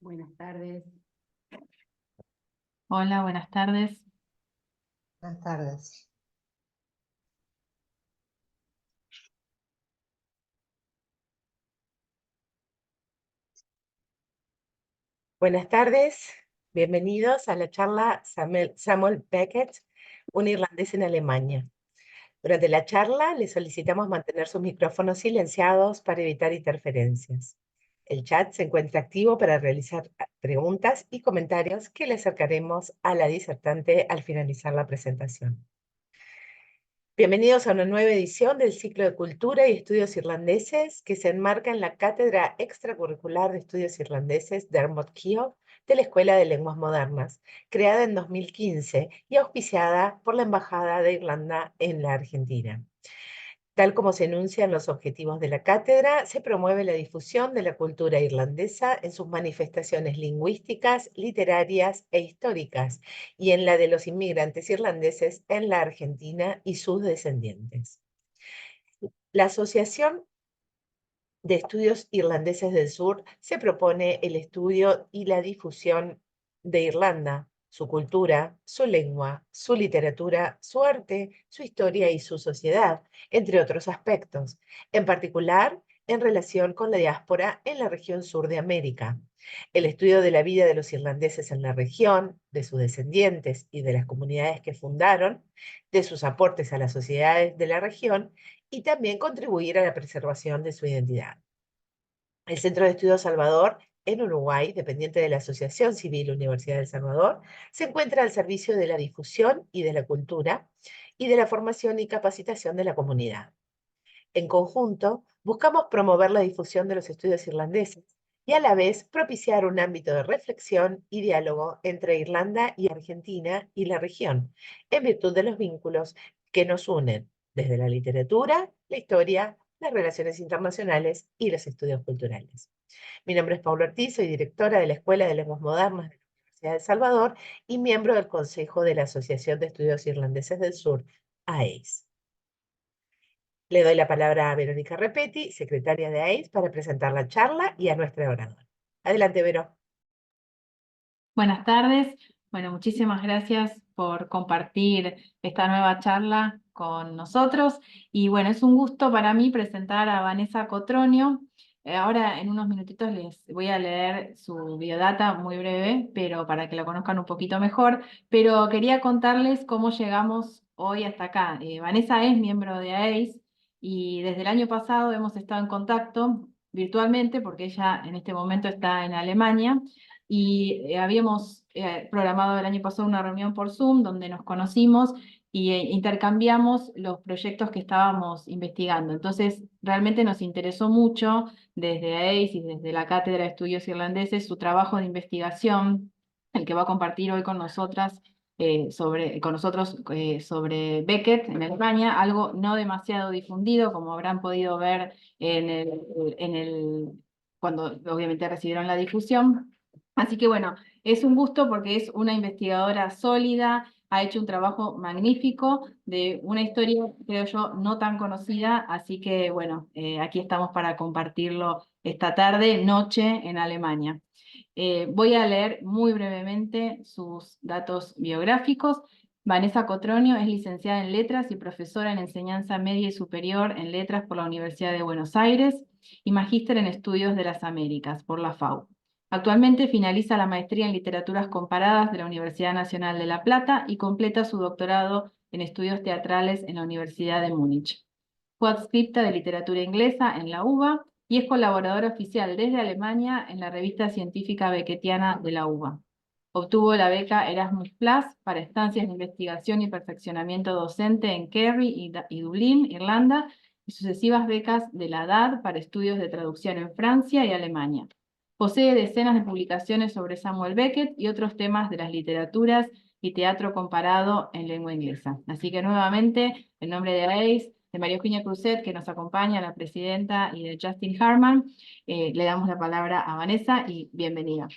Buenas tardes. Hola, buenas tardes. Buenas tardes. Buenas tardes, bienvenidos a la charla Samuel Beckett, un irlandés en Alemania. Durante la charla les solicitamos mantener sus micrófonos silenciados para evitar interferencias. El chat se encuentra activo para realizar preguntas y comentarios que le acercaremos a la disertante al finalizar la presentación. Bienvenidos a una nueva edición del ciclo de Cultura y Estudios Irlandeses que se enmarca en la Cátedra Extracurricular de Estudios Irlandeses Dermot Keogh de la Escuela de Lenguas Modernas, creada en 2015 y auspiciada por la Embajada de Irlanda en la Argentina. Tal como se enuncian los objetivos de la cátedra, se promueve la difusión de la cultura irlandesa en sus manifestaciones lingüísticas, literarias e históricas, y en la de los inmigrantes irlandeses en la Argentina y sus descendientes. La Asociación de Estudios Irlandeses del Sur se propone el estudio y la difusión de Irlanda, su cultura, su lengua, su literatura, su arte, su historia y su sociedad, entre otros aspectos, en particular en relación con la diáspora en la región sur de América. El estudio de la vida de los irlandeses en la región, de sus descendientes y de las comunidades que fundaron, de sus aportes a las sociedades de la región y también contribuir a la preservación de su identidad. El Centro de Estudios Salvador, en Uruguay, dependiente de la Asociación Civil Universidad del Salvador, se encuentra al servicio de la difusión y de la cultura y de la formación y capacitación de la comunidad. En conjunto, buscamos promover la difusión de los estudios irlandeses y a la vez propiciar un ámbito de reflexión y diálogo entre Irlanda y Argentina y la región, en virtud de los vínculos que nos unen desde la literatura, la historia, las relaciones internacionales y los estudios culturales. Mi nombre es Paula Ortiz, soy directora de la Escuela de Lenguas Modernas de la Universidad de El Salvador y miembro del Consejo de la Asociación de Estudios Irlandeses del Sur, AEIS. Le doy la palabra a Verónica Repetti, secretaria de AEIS, para presentar la charla y a nuestra oradora. Adelante, Vero. Buenas tardes. Bueno, muchísimas gracias por compartir esta nueva charla con nosotros. Y bueno, es un gusto para mí presentar a Vanessa Cotronio. Ahora en unos minutitos les voy a leer su biodata muy breve, pero para que la conozcan un poquito mejor. Pero quería contarles cómo llegamos hoy hasta acá. Vanessa es miembro de AEIS y desde el año pasado hemos estado en contacto virtualmente porque ella en este momento está en Alemania. Y habíamos programado el año pasado una reunión por Zoom donde nos conocimos y intercambiamos los proyectos que estábamos investigando. Entonces, realmente nos interesó mucho desde AEIS y desde la Cátedra de Estudios Irlandeses su trabajo de investigación, el que va a compartir hoy con nosotras. Sobre Beckett en España, algo no demasiado difundido, como habrán podido ver cuando obviamente recibieron la difusión. Así que bueno, es un gusto porque es una investigadora sólida, ha hecho un trabajo magnífico de una historia, creo yo, no tan conocida, así que bueno, aquí estamos para compartirlo esta tarde, noche en Alemania. Voy a leer muy brevemente sus datos biográficos. Vanessa Cotronio es licenciada en Letras y profesora en Enseñanza Media y Superior en Letras por la Universidad de Buenos Aires y magíster en Estudios de las Américas por la FAU. Actualmente finaliza la maestría en Literaturas Comparadas de la Universidad Nacional de La Plata y completa su doctorado en Estudios Teatrales en la Universidad de Múnich. Fue adscripta de Literatura Inglesa en la UBA y es colaboradora oficial desde Alemania en la revista científica beckettiana de la UBA. Obtuvo la beca Erasmus Plus para estancias de investigación y perfeccionamiento docente en Kerry y Dublín, Irlanda, y sucesivas becas de la DAD para estudios de traducción en Francia y Alemania. Posee decenas de publicaciones sobre Samuel Beckett y otros temas de las literaturas y teatro comparado en lengua inglesa. Así que nuevamente, en nombre de AEIS, de María Eugenia Cruzet, que nos acompaña, la presidenta, y de Justin Harman, le damos la palabra a Vanessa y bienvenida.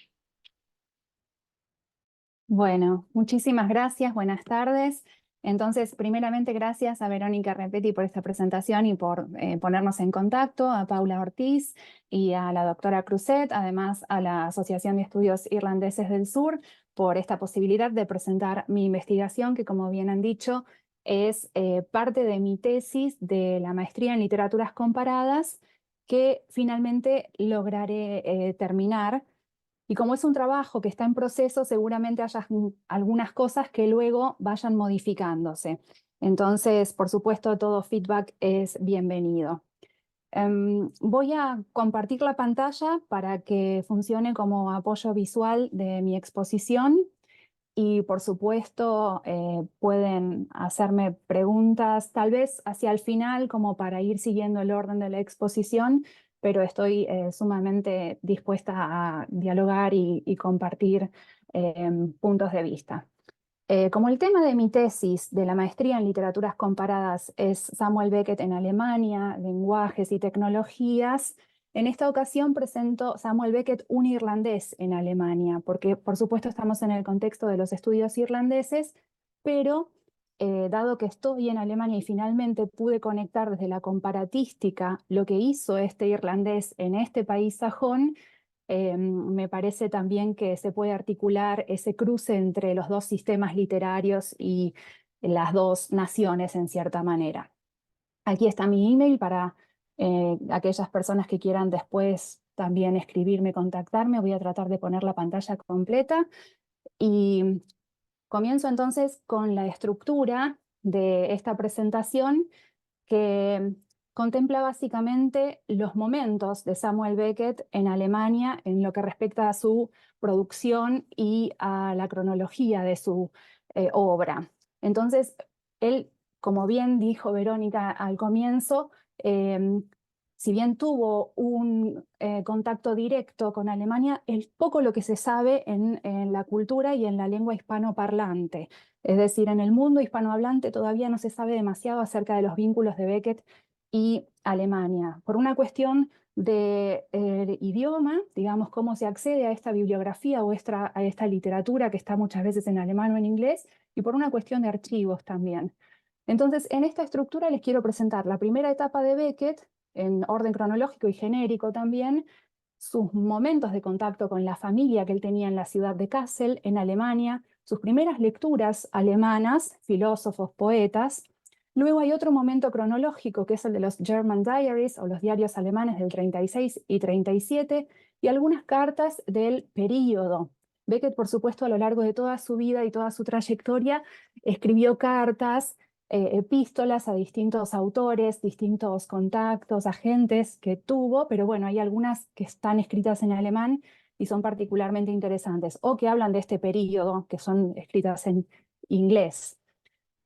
Bueno, muchísimas gracias, buenas tardes. Entonces, primeramente, gracias a Verónica Repetti por esta presentación y por ponernos en contacto, a Paula Ortiz y a la doctora Cruzet, además a la Asociación de Estudios Irlandeses del Sur, por esta posibilidad de presentar mi investigación, que como bien han dicho, es parte de mi tesis de la maestría en literaturas comparadas, que finalmente lograré terminar. Y como es un trabajo que está en proceso, seguramente haya algunas cosas que luego vayan modificándose. Entonces, por supuesto, todo feedback es bienvenido. Voy a compartir la pantalla para que funcione como apoyo visual de mi exposición. Y por supuesto, pueden hacerme preguntas, tal vez hacia el final, como para ir siguiendo el orden de la exposición, pero estoy sumamente dispuesta a dialogar y compartir puntos de vista. Como el tema de mi tesis de la maestría en literaturas comparadas es Samuel Beckett en Alemania, lenguajes y tecnologías, en esta ocasión presento Samuel Beckett, un irlandés en Alemania, porque por supuesto estamos en el contexto de los estudios irlandeses, pero dado que estoy en Alemania y finalmente pude conectar desde la comparatística lo que hizo este irlandés en este país sajón, me parece también que se puede articular ese cruce entre los dos sistemas literarios y las dos naciones en cierta manera. Aquí está mi email para aquellas personas que quieran después también escribirme, contactarme. Voy a tratar de poner la pantalla completa y comienzo entonces con la estructura de esta presentación, que contempla básicamente los momentos de Samuel Beckett en Alemania en lo que respecta a su producción y a la cronología de su obra. Entonces, él, como bien dijo Verónica al comienzo, si bien tuvo un contacto directo con Alemania, es poco lo que se sabe en la cultura y en la lengua hispanoparlante. Es decir, en el mundo hispanohablante todavía no se sabe demasiado acerca de los vínculos de Beckett y Alemania. Por una cuestión de idioma, digamos, cómo se accede a esta bibliografía o a esta literatura que está muchas veces en alemán o en inglés, y por una cuestión de archivos también. Entonces, en esta estructura les quiero presentar la primera etapa de Beckett, en orden cronológico y genérico también, sus momentos de contacto con la familia que él tenía en la ciudad de Kassel, en Alemania, sus primeras lecturas alemanas, filósofos, poetas. Luego hay otro momento cronológico que es el de los German Diaries o los diarios alemanes del 36 y 37 y algunas cartas del período. Beckett, por supuesto, a lo largo de toda su vida y toda su trayectoria, escribió cartas, epístolas a distintos autores, distintos contactos, agentes que tuvo, pero bueno, hay algunas que están escritas en alemán y son particularmente interesantes, o que hablan de este periodo, que son escritas en inglés.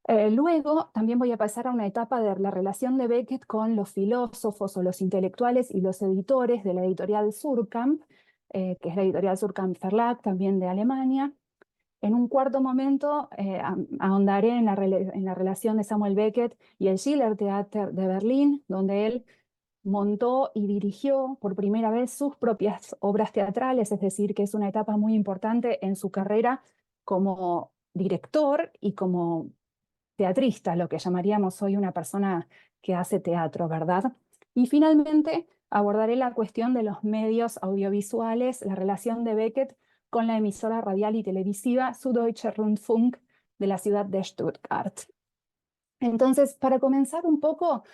Luego también voy a pasar a una etapa de la relación de Beckett con los filósofos o los intelectuales y los editores de la editorial Suhrkamp, que es la editorial Suhrkamp Verlag, también de Alemania. En un cuarto momento ahondaré en la relación de Samuel Beckett y el Schillertheater de Berlín, donde él montó y dirigió por primera vez sus propias obras teatrales, es decir, que es una etapa muy importante en su carrera como director y como teatrista, lo que llamaríamos hoy una persona que hace teatro, ¿verdad? Y finalmente abordaré la cuestión de los medios audiovisuales, la relación de Beckett con la emisora radial y televisiva Süddeutscher Rundfunk de la ciudad de Stuttgart. Entonces, para comenzar un poco,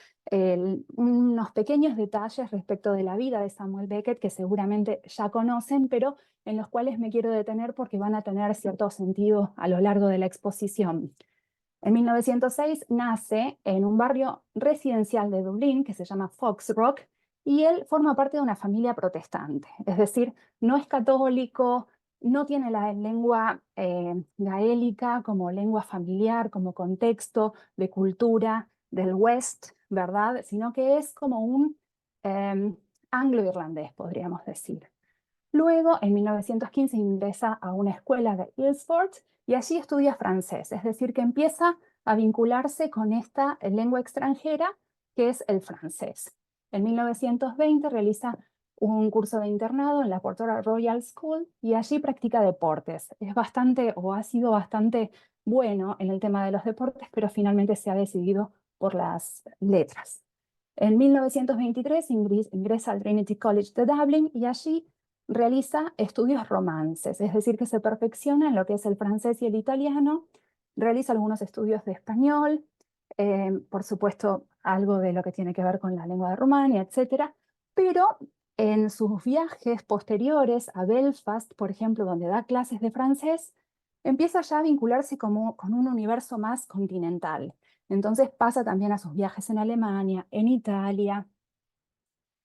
unos pequeños detalles respecto de la vida de Samuel Beckett que seguramente ya conocen, pero en los cuales me quiero detener porque van a tener cierto sentido a lo largo de la exposición. En 1906 nace en un barrio residencial de Dublín que se llama Foxrock y él forma parte de una familia protestante, es decir, no es católico, no tiene la lengua gaélica como lengua familiar, como contexto de cultura del West, ¿verdad? Sino que es como un anglo-irlandés, podríamos decir. Luego, en 1915, ingresa a una escuela de Ilford y allí estudia francés, es decir, que empieza a vincularse con esta lengua extranjera que es el francés. En 1920 realiza un curso de internado en la Portora Royal School y allí practica deportes. Es bastante, o ha sido bastante bueno en el tema de los deportes, pero finalmente se ha decidido por las letras. En 1923 ingresa al Trinity College de Dublin y allí realiza estudios romances, es decir, que se perfecciona en lo que es el francés y el italiano, realiza algunos estudios de español, por supuesto algo de lo que tiene que ver con la lengua de Rumania, etc. Pero en sus viajes posteriores a Belfast, por ejemplo, donde da clases de francés, empieza ya a vincularse con un universo más continental. Entonces pasa también a sus viajes en Alemania, en Italia.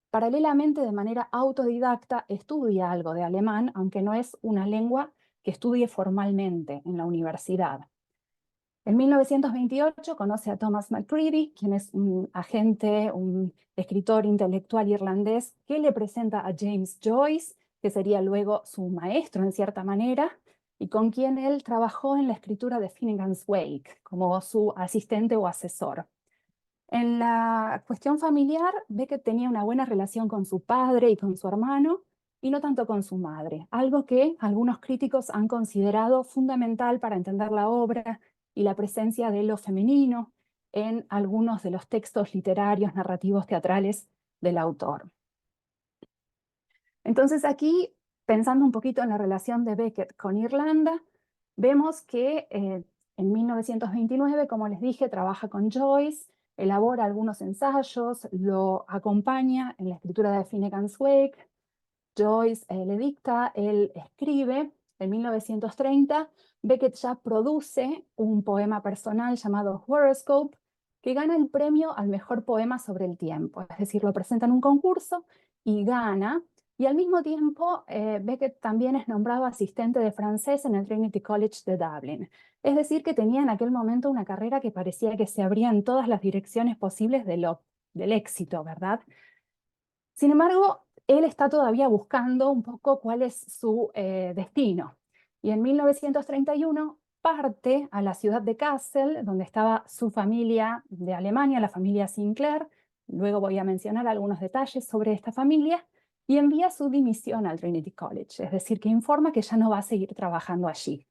Paralelamente, de manera autodidacta, estudia algo de alemán, aunque no es una lengua que estudie formalmente en la universidad. En 1928 conoce a Thomas McCready, quien es un agente, un escritor intelectual irlandés, que le presenta a James Joyce, que sería luego su maestro en cierta manera, y con quien él trabajó en la escritura de Finnegan's Wake, como su asistente o asesor. En la cuestión familiar, ve que tenía una buena relación con su padre y con su hermano, y no tanto con su madre, algo que algunos críticos han considerado fundamental para entender la obra y la presencia de lo femenino en algunos de los textos literarios, narrativos, teatrales del autor. Entonces aquí, pensando un poquito en la relación de Beckett con Irlanda, vemos que en 1929, como les dije, trabaja con Joyce, elabora algunos ensayos, lo acompaña en la escritura de Finnegan's Wake, Joyce le dicta, él escribe. En 1930, Beckett ya produce un poema personal llamado Horoscope, que gana el premio al mejor poema sobre el tiempo. Es decir, lo presenta en un concurso y gana. Y al mismo tiempo, Beckett también es nombrado asistente de francés en el Trinity College de Dublin. Es decir, que tenía en aquel momento una carrera que parecía que se abría en todas las direcciones posibles del éxito, ¿verdad? Sin embargo, él está todavía buscando un poco cuál es su destino. Y en 1931 parte a la ciudad de Kassel, donde estaba su familia de Alemania, la familia Sinclair. Luego voy a mencionar algunos detalles sobre esta familia. Y envía su dimisión al Trinity College, es decir, que informa que ya no va a seguir trabajando allí.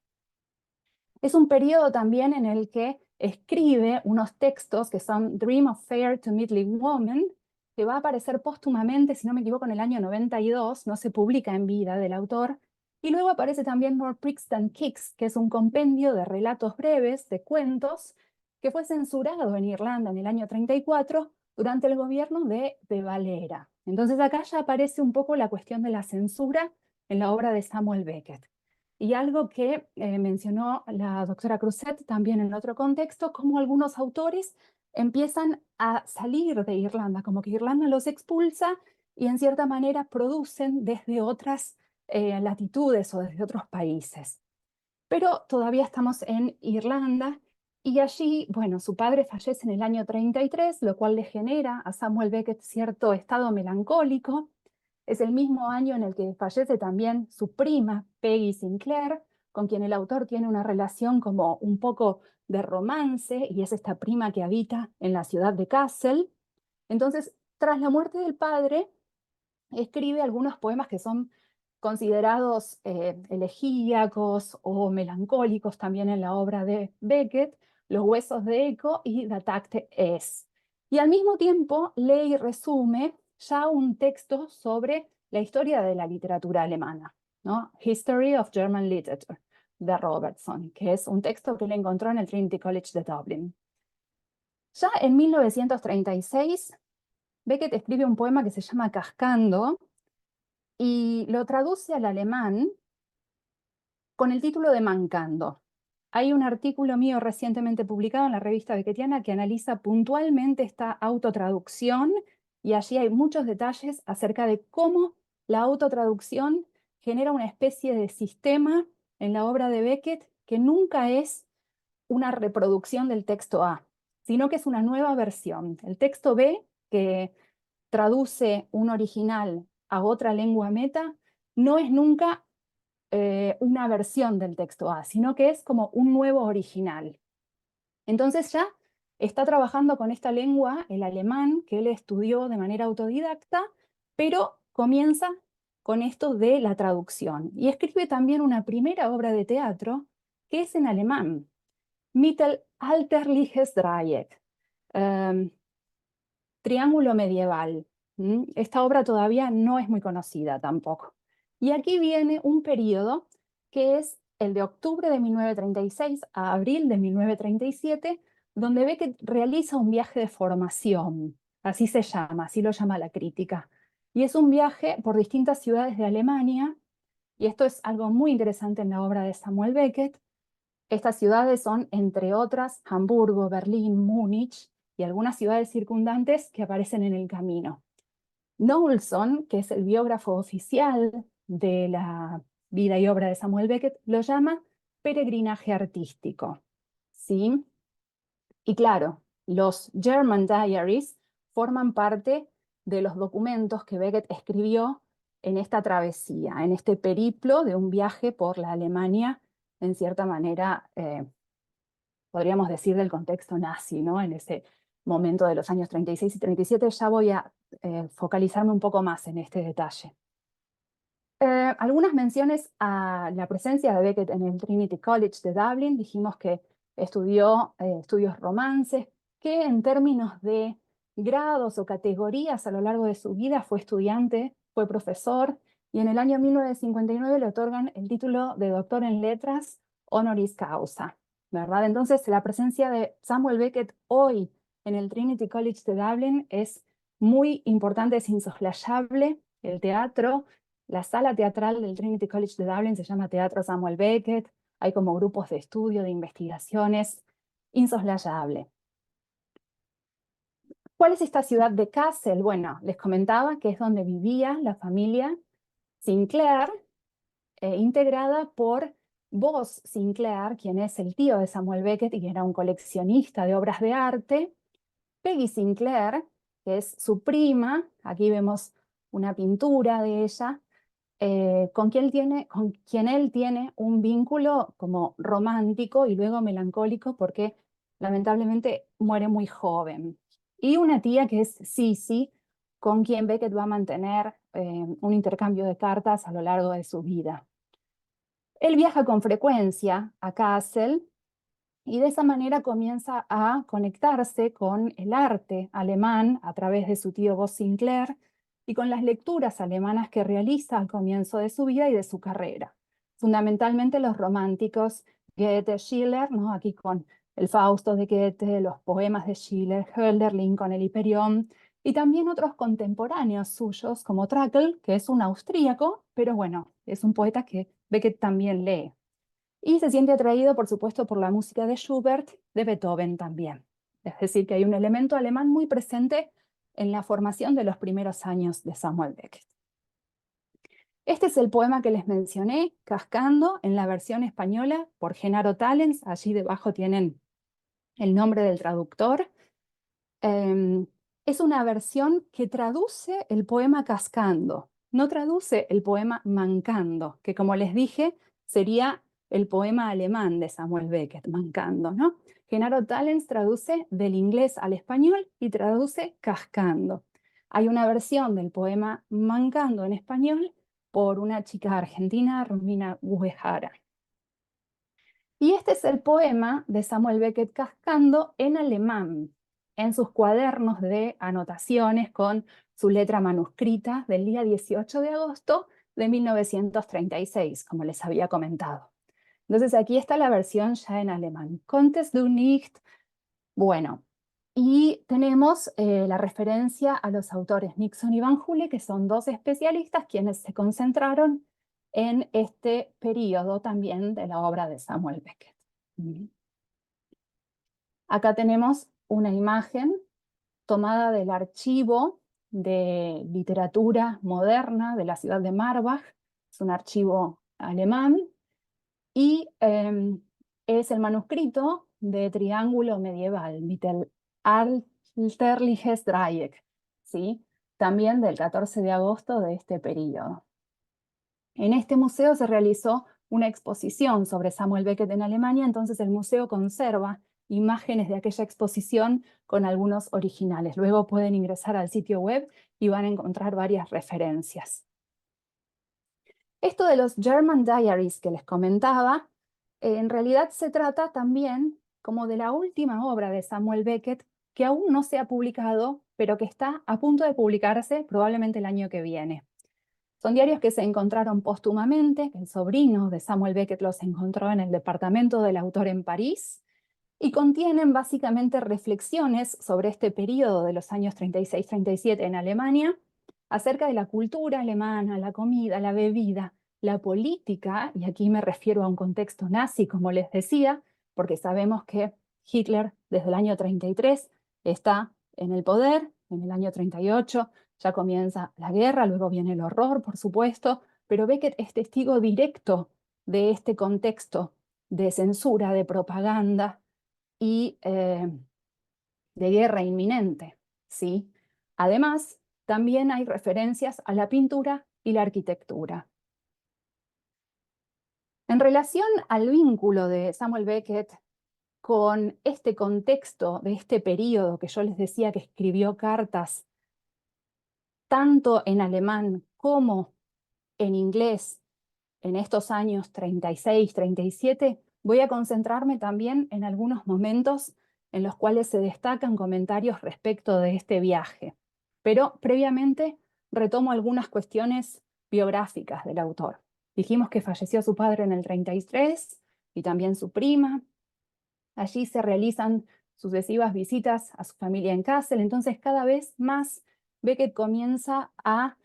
Es un periodo también en el que escribe unos textos que son Dream of Fair to Middling Woman, que va a aparecer póstumamente, si no me equivoco, en el año 92, no se publica en vida del autor, y luego aparece también More Pricks Than Kicks, que es un compendio de relatos breves, de cuentos, que fue censurado en Irlanda en el año 34 durante el gobierno de Valera. Entonces acá ya aparece un poco la cuestión de la censura en la obra de Samuel Beckett. Y algo que mencionó la doctora Cruzet también en otro contexto, como algunos autores empiezan a salir de Irlanda, como que Irlanda los expulsa y en cierta manera producen desde otras latitudes o desde otros países. Pero todavía estamos en Irlanda y allí, bueno, su padre fallece en el año 33, lo cual le genera a Samuel Beckett cierto estado melancólico. Es el mismo año en el que fallece también su prima, Peggy Sinclair, con quien el autor tiene una relación como un poco de romance, y es esta prima que habita en la ciudad de Kassel. Entonces, tras la muerte del padre, escribe algunos poemas que son considerados elegíacos o melancólicos también en la obra de Beckett, Los huesos de Eco y The Tacte Es. Y al mismo tiempo lee y resume ya un texto sobre la historia de la literatura alemana, ¿no? History of German Literature, de Robertson, que es un texto que le encontró en el Trinity College de Dublin. Ya en 1936, Beckett escribe un poema que se llama Cascando y lo traduce al alemán con el título de Mancando. Hay un artículo mío recientemente publicado en la revista Beckettiana que analiza puntualmente esta autotraducción, y allí hay muchos detalles acerca de cómo la autotraducción genera una especie de sistema en la obra de Beckett que nunca es una reproducción del texto A, sino que es una nueva versión. El texto B, que traduce un original a otra lengua meta, no es nunca una versión del texto A, sino que es como un nuevo original. Entonces ya está trabajando con esta lengua, el alemán, que él estudió de manera autodidacta, pero comienza con esto de la traducción y escribe también una primera obra de teatro que es en alemán, Mittelalterliches Dreieck, Triángulo medieval. Esta obra todavía no es muy conocida tampoco. Y aquí viene un periodo que es el de octubre de 1936 a abril de 1937, donde Beckett realiza un viaje de formación, así se llama, así lo llama la crítica. Y es un viaje por distintas ciudades de Alemania, y esto es algo muy interesante en la obra de Samuel Beckett. Estas ciudades son, entre otras, Hamburgo, Berlín, Múnich y algunas ciudades circundantes que aparecen en el camino. Knowlson, que es el biógrafo oficial de la vida y obra de Samuel Beckett, lo llama peregrinaje artístico, ¿sí? Y claro, los German Diaries forman parte de los documentos que Beckett escribió en esta travesía, en este periplo de un viaje por la Alemania, en cierta manera, podríamos decir del contexto nazi, ¿no? En ese momento de los años 36 y 37, ya voy a focalizarme un poco más en este detalle. Algunas menciones a la presencia de Beckett en el Trinity College de Dublin. Dijimos que estudió estudios romances, que en términos de grados o categorías a lo largo de su vida fue estudiante, fue profesor, y en el año 1959 le otorgan el título de doctor en letras honoris causa, ¿verdad? Entonces la presencia de Samuel Beckett hoy en el Trinity College de Dublin es muy importante, es insoslayable. El teatro, la sala teatral del Trinity College de Dublin se llama Teatro Samuel Beckett, hay como grupos de estudio, de investigaciones, insoslayable. ¿Cuál es esta ciudad de Kassel? Bueno, les comentaba que es donde vivía la familia Sinclair, integrada por Buzz Sinclair, quien es el tío de Samuel Beckett y que era un coleccionista de obras de arte, Peggy Sinclair, que es su prima, aquí vemos una pintura de ella, con quien él tiene un vínculo como romántico y luego melancólico porque lamentablemente muere muy joven. Y una tía que es Sissy, con quien Beckett va a mantener un intercambio de cartas a lo largo de su vida. Él viaja con frecuencia a Kassel y de esa manera comienza a conectarse con el arte alemán a través de su tío Buzz Sinclair y con las lecturas alemanas que realiza al comienzo de su vida y de su carrera. Fundamentalmente los románticos Goethe, Schiller, ¿no? Aquí con el Fausto de Goethe, los poemas de Schiller, Hölderlin con el Hiperión, y también otros contemporáneos suyos como Trakl, que es un austríaco, pero bueno, es un poeta que Beckett también lee. Y se siente atraído, por supuesto, por la música de Schubert, de Beethoven también. Es decir, que hay un elemento alemán muy presente en la formación de los primeros años de Samuel Beckett. Este es el poema que les mencioné, Cascando, en la versión española por Genaro Tallens. Allí debajo tienen el nombre del traductor. Es una versión que traduce el poema Cascando, no traduce el poema Mancando, que como les dije, sería el poema alemán de Samuel Beckett, Mancando, ¿no? Genaro Tallens traduce del inglés al español y traduce Cascando. Hay una versión del poema Mancando en español por una chica argentina, Romina Uehara. Y este es el poema de Samuel Beckett Cascando en alemán, en sus cuadernos de anotaciones con su letra manuscrita del día 18 de agosto de 1936, como les había comentado. Entonces aquí está la versión ya en alemán. Konntest du nicht? Bueno, y tenemos la referencia a los autores Nixon y Van Hule, que son dos especialistas quienes se concentraron en este periodo también de la obra de Samuel Beckett. Acá tenemos una imagen tomada del archivo de literatura moderna de la ciudad de Marbach, es un archivo alemán, y es el manuscrito de Triángulo medieval, Mittelalterliches Dreieck, ¿sí? También del 14 de agosto de este periodo. En este museo se realizó una exposición sobre Samuel Beckett en Alemania, entonces el museo conserva imágenes de aquella exposición con algunos originales. Luego pueden ingresar al sitio web y van a encontrar varias referencias. Esto de los German Diaries que les comentaba, en realidad se trata también como de la última obra de Samuel Beckett que aún no se ha publicado, pero que está a punto de publicarse probablemente el año que viene. Son diarios que se encontraron póstumamente, que el sobrino de Samuel Beckett los encontró en el departamento del autor en París, y contienen básicamente reflexiones sobre este periodo de los años 36-37 en Alemania, acerca de la cultura alemana, la comida, la bebida, la política, y aquí me refiero a un contexto nazi, como les decía, porque sabemos que Hitler desde el año 33 está en el poder, en el año 38 ya comienza la guerra, luego viene el horror, por supuesto, pero Beckett es testigo directo de este contexto de censura, de propaganda y de guerra inminente, ¿sí? Además, también hay referencias a la pintura y la arquitectura. En relación al vínculo de Samuel Beckett con este contexto de este periodo que yo les decía que escribió cartas tanto en alemán como en inglés en estos años 36, 37, voy a concentrarme también en algunos momentos en los cuales se destacan comentarios respecto de este viaje. Pero previamente retomo algunas cuestiones biográficas del autor. Dijimos que falleció su padre en el 33 y también su prima. Allí se realizan sucesivas visitas a su familia en Kassel, entonces cada vez más Beckett comienza a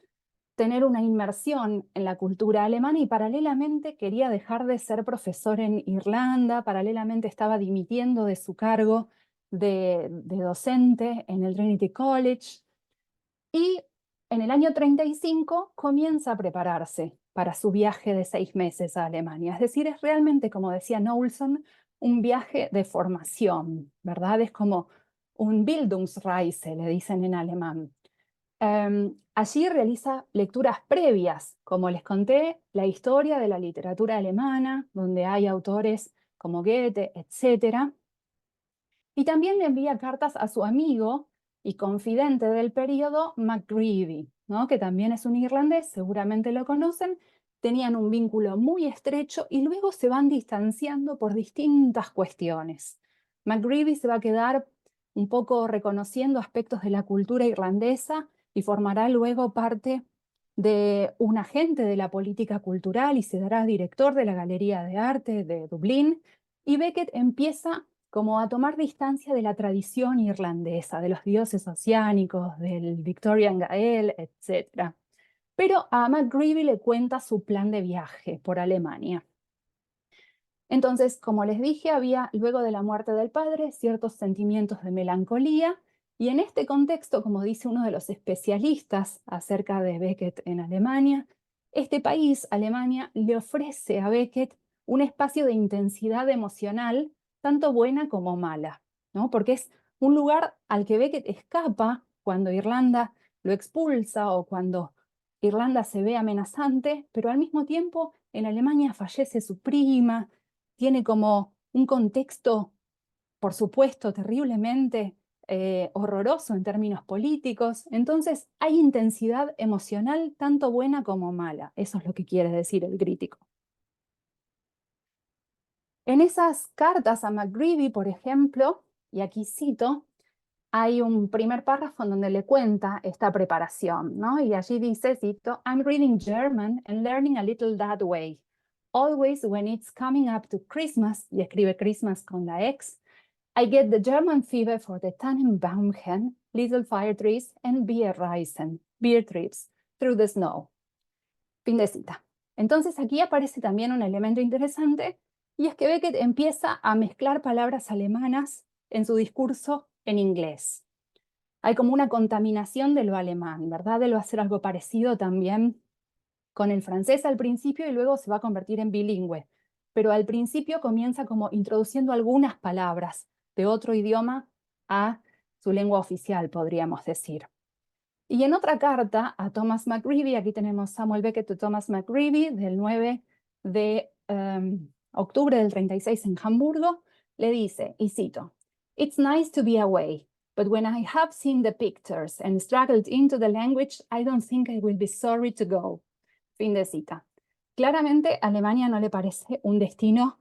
tener una inmersión en la cultura alemana y paralelamente quería dejar de ser profesor en Irlanda, paralelamente estaba dimitiendo de su cargo de docente en el Trinity College y en el año 35 comienza a prepararse para su viaje de 6 meses a Alemania. Es decir, es realmente, como decía Knowlson, un viaje de formación, ¿verdad? Es como un Bildungsreise, le dicen en alemán. Allí realiza lecturas previas, como les conté, la historia de la literatura alemana, donde hay autores como Goethe, etc. Y también le envía cartas a su amigo y confidente del periodo, MacGreevy, ¿no? Que también es un irlandés, seguramente lo conocen. Tenían un vínculo muy estrecho y luego se van distanciando por distintas cuestiones. MacGreevy se va a quedar un poco reconociendo aspectos de la cultura irlandesa y formará luego parte de un agente de la política cultural y se dará director de la Galería de Arte de Dublín. Y Beckett empieza como a tomar distancia de la tradición irlandesa, de los dioses oceánicos, del Victorian Gael, etc. Pero a MacGreevy le cuenta su plan de viaje por Alemania. Entonces, como les dije, había luego de la muerte del padre ciertos sentimientos de melancolía y en este contexto, como dice uno de los especialistas acerca de Beckett en Alemania, este país, Alemania, le ofrece a Beckett un espacio de intensidad emocional tanto buena como mala, ¿no? Porque es un lugar al que Beckett escapa cuando Irlanda lo expulsa o cuando Irlanda se ve amenazante, pero al mismo tiempo en Alemania fallece su prima, tiene como un contexto, por supuesto, terriblemente horroroso en términos políticos. Entonces hay intensidad emocional tanto buena como mala. Eso es lo que quiere decir el crítico. En esas cartas a MacGreevy, por ejemplo, y aquí cito, hay un primer párrafo en donde le cuenta esta preparación, ¿no? Y allí dice, cito, I'm reading German and learning a little that way. Always when it's coming up to Christmas, y escribe Christmas con la X, I get the German fever for the Tannenbaumchen, little fire trees, and beer trips through the snow. Fin de cita. Entonces aquí aparece también un elemento interesante, y es que Beckett empieza a mezclar palabras alemanas en su discurso en inglés. Hay como una contaminación de lo alemán, ¿verdad? De lo hacer algo parecido también con el francés al principio y luego se va a convertir en bilingüe. Pero al principio comienza como introduciendo algunas palabras de otro idioma a su lengua oficial, podríamos decir. Y en otra carta a Thomas MacGreevy, aquí tenemos Samuel Beckett to Thomas MacGreevy del 9 de octubre del 36 en Hamburgo, le dice, y cito, It's nice to be away. But when I have seen the pictures and struggled into the language, I don't think I will be sorry to go. Fin de cita. Claramente, Alemania no le parece un destino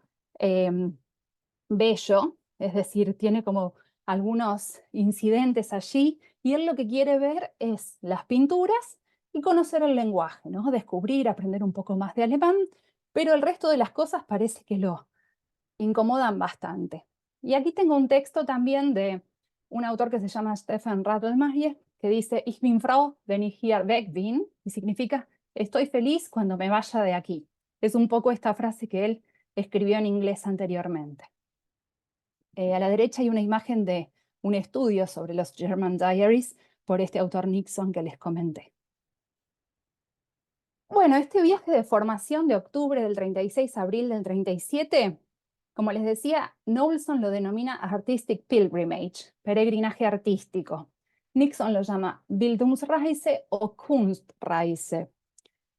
bello, es decir, tiene como algunos incidentes allí, y él lo que quiere ver es las pinturas y conocer el lenguaje, ¿no? Descubrir, aprender un poco más de alemán, pero el resto de las cosas parece que lo incomodan bastante. Y aquí tengo un texto también de un autor que se llama Stefan Radlmayer, que dice, Ich bin froh, wenn ich hier weg bin, y significa, estoy feliz cuando me vaya de aquí. Es un poco esta frase que él escribió en inglés anteriormente. A la derecha hay una imagen de un estudio sobre los German Diaries por este autor Nixon que les comenté. Bueno, este viaje de formación de octubre del 36 a abril del 37, como les decía, Knowlson lo denomina Artistic Pilgrimage, peregrinaje artístico. Nixon lo llama Bildungsreise o Kunstreise.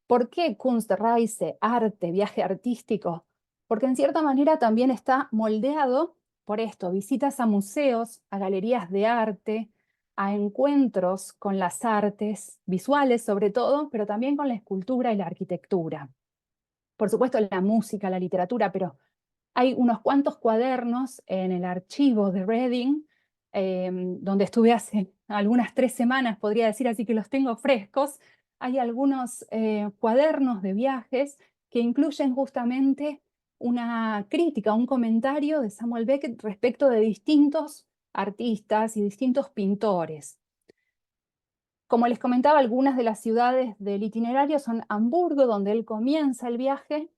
¿Por qué Kunstreise, arte, viaje artístico? Porque en cierta manera también está moldeado por esto, visitas a museos, a galerías de arte, a encuentros con las artes visuales sobre todo, pero también con la escultura y la arquitectura. Por supuesto la música, la literatura, pero hay unos cuantos cuadernos en el archivo de Reading, donde estuve hace algunas 3 semanas, podría decir, así que los tengo frescos. Hay algunos cuadernos de viajes que incluyen justamente una crítica, un comentario de Samuel Beckett respecto de distintos artistas y distintos pintores. Como les comentaba, algunas de las ciudades del itinerario son Hamburgo, donde él comienza el viaje,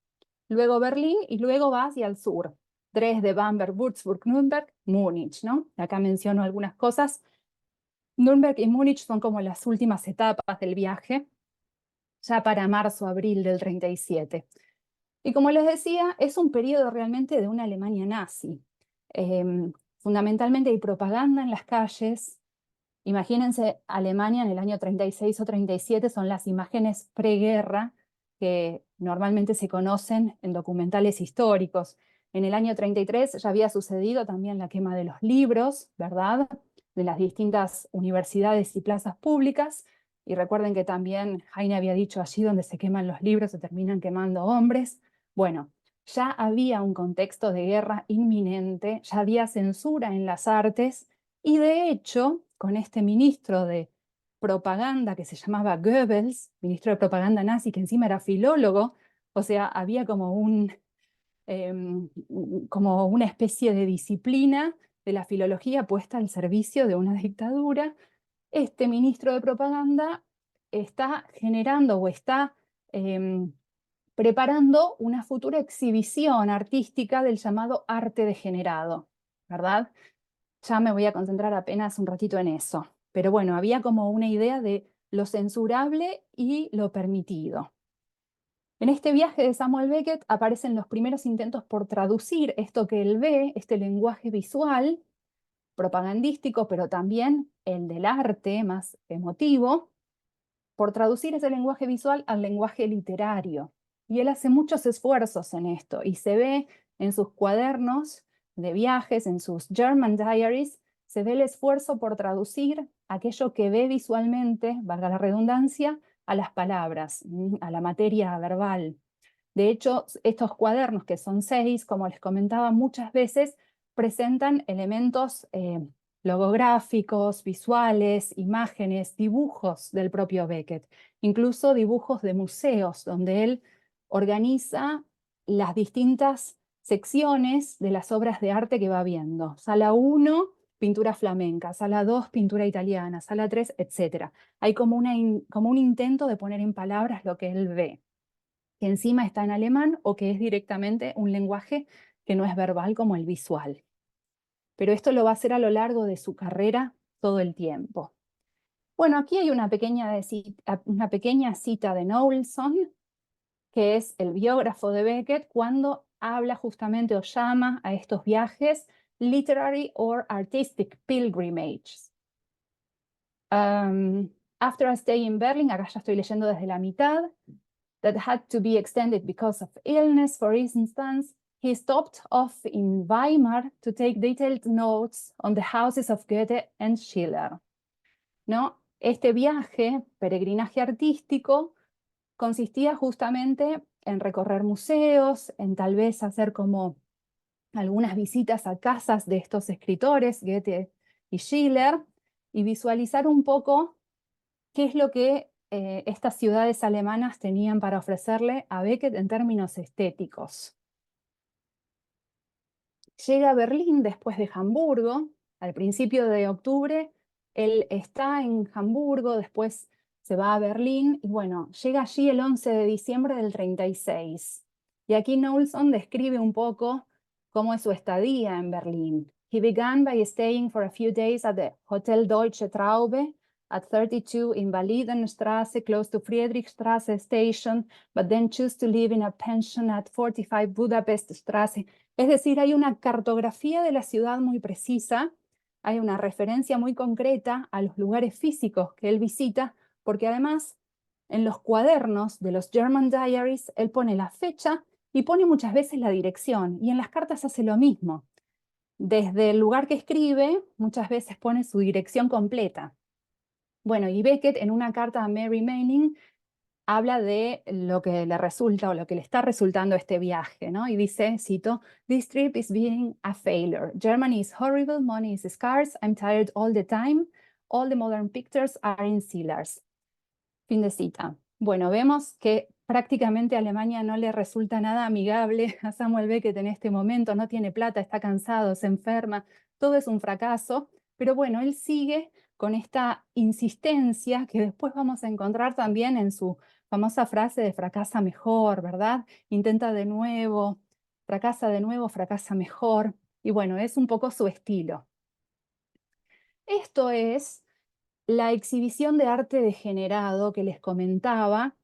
luego Berlín y luego va hacia el sur. Dresde, Bamberg, Würzburg, Nürnberg, Múnich, ¿no? Acá menciono algunas cosas. Nürnberg y Múnich son como las últimas etapas del viaje, ya para marzo, abril del 37. Y como les decía, es un periodo realmente de una Alemania nazi. Fundamentalmente hay propaganda en las calles. Imagínense Alemania en el año 36 o 37, son las imágenes preguerra que normalmente se conocen en documentales históricos. En el año 33 ya había sucedido también la quema de los libros, ¿verdad? De las distintas universidades y plazas públicas. Y recuerden que también Heine había dicho, allí donde se queman los libros se terminan quemando hombres. Bueno, ya había un contexto de guerra inminente, ya había censura en las artes, y de hecho, con este ministro de propaganda que se llamaba Goebbels, ministro de propaganda nazi, que encima era filólogo, o sea, había como una especie de disciplina de la filología puesta al servicio de una dictadura. Este ministro de propaganda está generando o está preparando una futura exhibición artística del llamado arte degenerado, ¿verdad? Ya me voy a concentrar apenas un ratito en eso. Pero bueno, había como una idea de lo censurable y lo permitido. En este viaje de Samuel Beckett aparecen los primeros intentos por traducir esto que él ve, este lenguaje visual, propagandístico, pero también el del arte más emotivo, por traducir ese lenguaje visual al lenguaje literario. Y él hace muchos esfuerzos en esto y se ve en sus cuadernos de viajes, en sus German Diaries, se ve el esfuerzo por traducir aquello que ve visualmente, valga la redundancia, a las palabras, a la materia verbal. De hecho, estos cuadernos, que son 6, como les comentaba, muchas veces presentan elementos logográficos, visuales, imágenes, dibujos del propio Beckett, incluso dibujos de museos, donde él organiza las distintas secciones de las obras de arte que va viendo. Sala 1, pintura flamenca, sala 2, pintura italiana, sala 3, etc. Hay como un intento de poner en palabras lo que él ve, que encima está en alemán o que es directamente un lenguaje que no es verbal como el visual. Pero esto lo va a hacer a lo largo de su carrera todo el tiempo. Bueno, aquí hay una pequeña cita de Knowlson, que es el biógrafo de Beckett, cuando habla justamente o llama a estos viajes literary or artistic pilgrimages. After a stay in Berlin, acá ya estoy leyendo desde la mitad, that had to be extended because of illness, for instance, he stopped off in Weimar to take detailed notes on the houses of Goethe and Schiller. ¿No? Este viaje, peregrinaje artístico, consistía justamente en recorrer museos, en tal vez hacer como algunas visitas a casas de estos escritores, Goethe y Schiller, y visualizar un poco qué es lo que estas ciudades alemanas tenían para ofrecerle a Beckett en términos estéticos. Llega a Berlín después de Hamburgo, al principio de octubre, él está en Hamburgo, después se va a Berlín, y bueno, llega allí el 11 de diciembre del 36. Y aquí Knowlson describe un poco cómo es su estadía en Berlín. He began by staying for a few days at the Hotel Deutsche Traube at 32 Invalidenstraße, close to Friedrichstraße station, but then chose to live in a pension at 45 Budapeststraße. Es decir, hay una cartografía de la ciudad muy precisa, hay una referencia muy concreta a los lugares físicos que él visita, porque además en los cuadernos de los German Diaries él pone la fecha y pone muchas veces la dirección, y en las cartas hace lo mismo. Desde el lugar que escribe, muchas veces pone su dirección completa. Bueno, y Beckett en una carta a Mary Manning habla de lo que le resulta o lo que le está resultando este viaje, ¿no? Y dice, cito, "This trip is being a failure. Germany is horrible, money is scarce, I'm tired all the time, all the modern pictures are in cellars." Fin de cita. Bueno, vemos que prácticamente a Alemania no le resulta nada amigable a Samuel Beckett en este momento, no tiene plata, está cansado, se enferma, todo es un fracaso, pero bueno, él sigue con esta insistencia que después vamos a encontrar también en su famosa frase de fracasa mejor, ¿verdad? Intenta de nuevo, fracasa mejor, y bueno, es un poco su estilo. Esto es la exhibición de arte degenerado que les comentaba,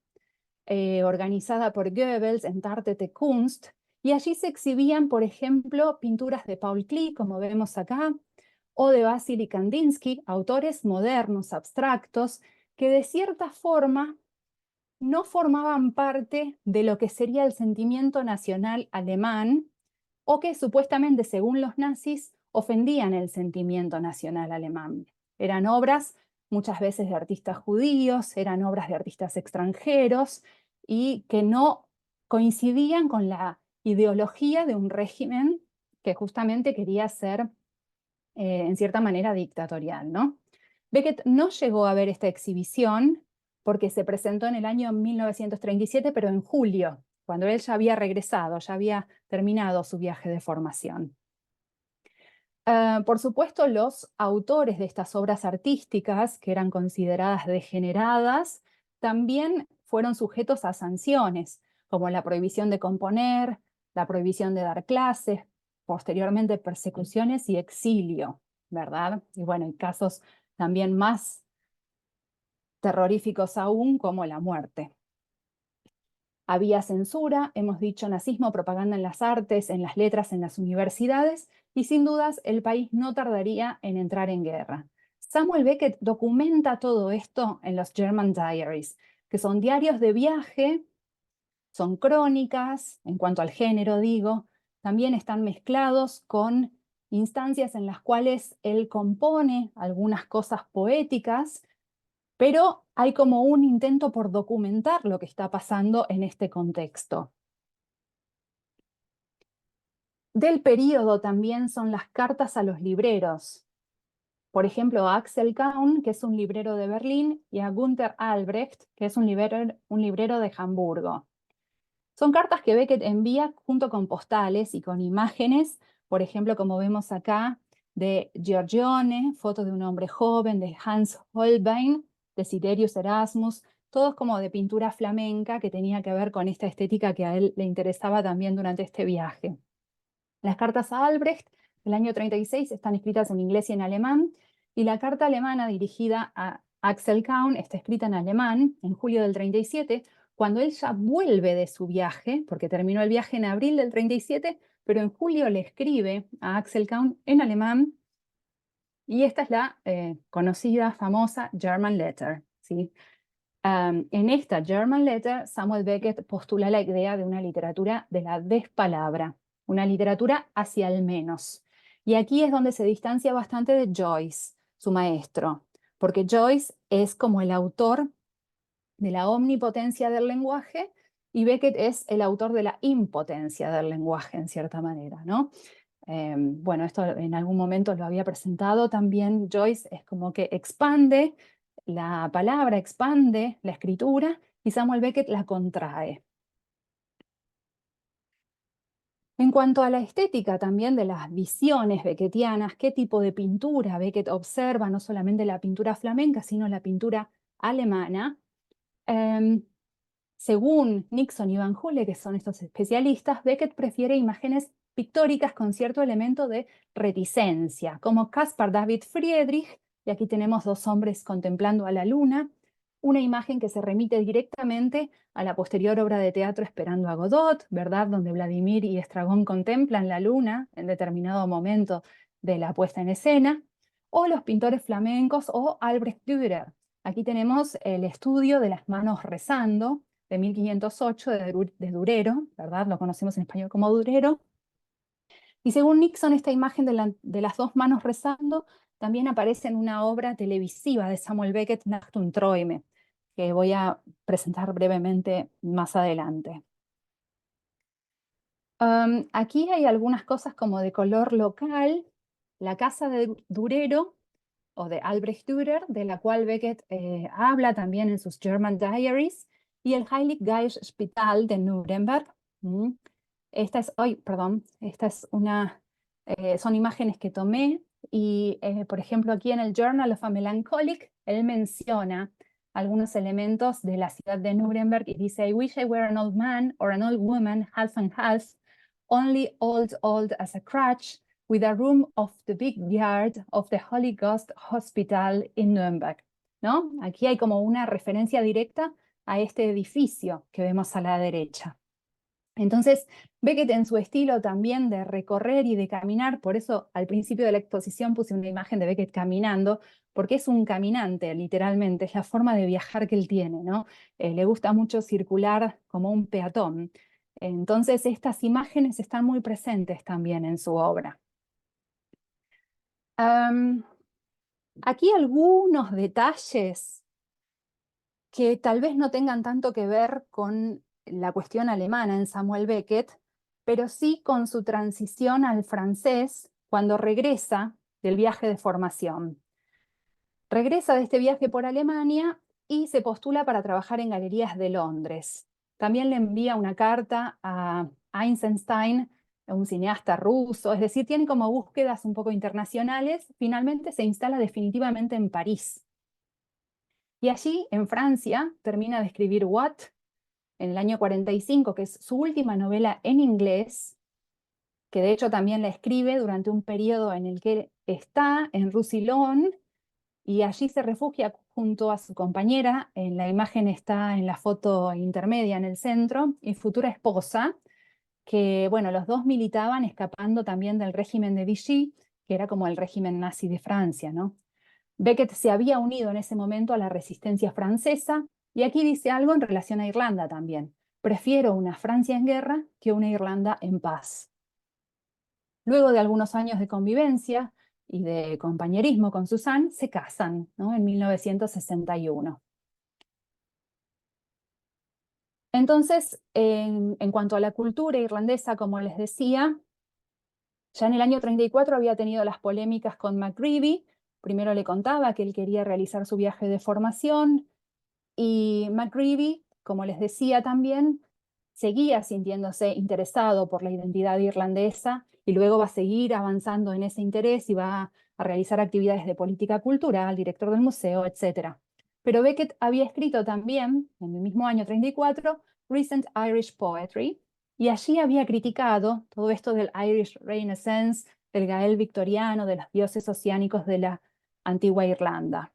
organizada por Goebbels en Tartete Kunst, y allí se exhibían, por ejemplo, pinturas de Paul Klee, como vemos acá, o de Vasily Kandinsky, autores modernos, abstractos, que de cierta forma no formaban parte de lo que sería el sentimiento nacional alemán, o que supuestamente, según los nazis, ofendían el sentimiento nacional alemán. Eran obras muchas veces de artistas judíos, eran obras de artistas extranjeros, y que no coincidían con la ideología de un régimen que justamente quería ser, en cierta manera, dictatorial, ¿no? Beckett no llegó a ver esta exhibición porque se presentó en el año 1937, pero en julio, cuando él ya había regresado, ya había terminado su viaje de formación. Por supuesto, los autores de estas obras artísticas, que eran consideradas degeneradas, también fueron sujetos a sanciones, como la prohibición de componer, la prohibición de dar clases, posteriormente persecuciones y exilio, ¿verdad? Y bueno, hay casos también más terroríficos aún, como la muerte. Había censura, hemos dicho nazismo, propaganda en las artes, en las letras, en las universidades, y sin dudas el país no tardaría en entrar en guerra. Samuel Beckett documenta todo esto en los German Diaries, que son diarios de viaje, son crónicas, en cuanto al género digo, también están mezclados con instancias en las cuales él compone algunas cosas poéticas, pero hay como un intento por documentar lo que está pasando en este contexto. Del periodo también son las cartas a los libreros. Por ejemplo, a Axel Kaun, que es un librero de Berlín, y a Günther Albrecht, que es un librero de Hamburgo. Son cartas que Beckett envía junto con postales y con imágenes, por ejemplo, como vemos acá, de Giorgione, foto de un hombre joven, de Hans Holbein, de Siderius Erasmus, todos como de pintura flamenca que tenía que ver con esta estética que a él le interesaba también durante este viaje. Las cartas a Albrecht del año 36 están escritas en inglés y en alemán, y la carta alemana dirigida a Axel Kaun está escrita en alemán en julio del 37, cuando él ya vuelve de su viaje, porque terminó el viaje en abril del 37, pero en julio le escribe a Axel Kaun en alemán, y esta es la conocida, famosa German Letter, ¿sí? En esta German Letter, Samuel Beckett postula la idea de una literatura de la despalabra. una literatura hacia el menos. Y aquí es donde se distancia bastante de Joyce, su maestro, porque Joyce es como el autor de la omnipotencia del lenguaje y Beckett es el autor de la impotencia del lenguaje, en cierta manera, ¿no? Bueno, esto en algún momento lo había presentado también. Joyce es como que expande la palabra, expande la escritura, y Samuel Beckett la contrae. En cuanto a la estética también de las visiones beckettianas, qué tipo de pintura Beckett observa, no solamente la pintura flamenca, sino la pintura alemana. Según Nixon y Van Hule, que son estos especialistas, Beckett prefiere imágenes pictóricas con cierto elemento de reticencia, como Caspar David Friedrich, y aquí tenemos dos hombres contemplando a la luna, una imagen que se remite directamente a la posterior obra de teatro Esperando a Godot, ¿verdad? Donde Vladimir y Estragón contemplan la luna en determinado momento de la puesta en escena, o los pintores flamencos o Albrecht Dürer. Aquí tenemos el estudio de las manos rezando, de 1508 de Durero, ¿verdad? Lo conocemos en español como Durero. Y según Nixon, esta imagen de las dos manos rezando también aparece en una obra televisiva de Samuel Beckett, Nacht und Träume, que voy a presentar brevemente más adelante. Aquí hay algunas cosas como de color local. La casa de Durero, o de Albrecht Dürer, de la cual Beckett habla también en sus German Diaries, y el Heilig-Geist-Spital de Nuremberg. Estas son imágenes que tomé, y por ejemplo aquí en el Journal of a Melancholic, él menciona algunos elementos de la ciudad de Nuremberg y dice: I wish I were an old man or an old woman, half and half, only old as a crutch, with a room of the big yard of the Holy Ghost Hospital in Nuremberg, ¿no? Aquí hay como una referencia directa a este edificio que vemos a la derecha. Entonces, Beckett en su estilo también de recorrer y de caminar, por eso al principio de la exposición puse una imagen de Beckett caminando, porque es un caminante, literalmente, es la forma de viajar que él tiene, ¿no? Le gusta mucho circular como un peatón. Entonces, estas imágenes están muy presentes también en su obra. Aquí algunos detalles que tal vez no tengan tanto que ver con la cuestión alemana en Samuel Beckett, pero sí con su transición al francés cuando regresa del viaje de formación. Regresa de este viaje por Alemania y se postula para trabajar en galerías de Londres. También le envía una carta a Eisenstein, un cineasta ruso, es decir, tiene como búsquedas un poco internacionales. Finalmente se instala definitivamente en París. Y allí, en Francia, termina de escribir What, en el año 45, que es su última novela en inglés, que de hecho también la escribe durante un periodo en el que está en Roussillon, y allí se refugia junto a su compañera. En la imagen está en la foto intermedia en el centro, y futura esposa, que bueno, los dos militaban escapando también del régimen de Vichy, que era como el régimen nazi de Francia, ¿no? Beckett se había unido en ese momento a la resistencia francesa, y aquí dice algo en relación a Irlanda también: prefiero una Francia en guerra que una Irlanda en paz. Luego de algunos años de convivencia y de compañerismo con Suzanne, se casan, ¿no? En 1961. Entonces, en cuanto a la cultura irlandesa, como les decía, ya en el año 34 había tenido las polémicas con McGreevy. Primero le contaba que él quería realizar su viaje de formación, y McGreevy, como les decía también, seguía sintiéndose interesado por la identidad irlandesa, y luego va a seguir avanzando en ese interés y va a realizar actividades de política cultural, director del museo, etc. Pero Beckett había escrito también, en el mismo año 34, Recent Irish Poetry, y allí había criticado todo esto del Irish Renaissance, del Gael victoriano, de los dioses oceánicos de la antigua Irlanda.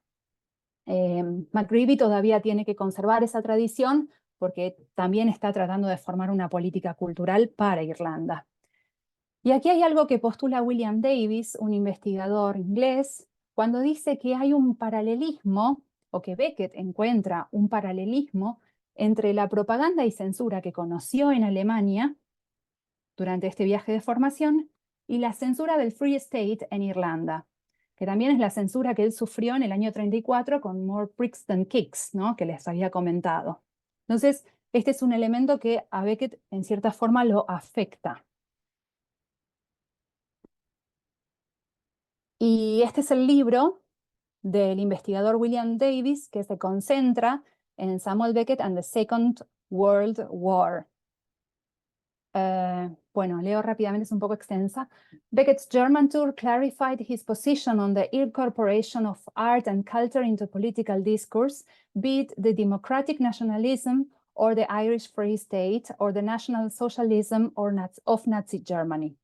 McGreevy todavía tiene que conservar esa tradición porque también está tratando de formar una política cultural para Irlanda. Y aquí hay algo que postula William Davis, un investigador inglés, cuando dice que hay un paralelismo, o que Beckett encuentra un paralelismo entre la propaganda y censura que conoció en Alemania durante este viaje de formación, y la censura del Free State en Irlanda, que también es la censura que él sufrió en el año 34 con More Pricks Than Kicks, ¿no? Que les había comentado. Entonces, este es un elemento que a Beckett en cierta forma lo afecta. Y este es el libro del investigador William Davis, que se concentra en Samuel Beckett and the Second World War. Bueno, leo rápidamente, es un poco extensa. Beckett's German tour clarified his position on the incorporation of art and culture into political discourse, be it the democratic nationalism or the Irish Free State or the National Socialism of Nazi Germany.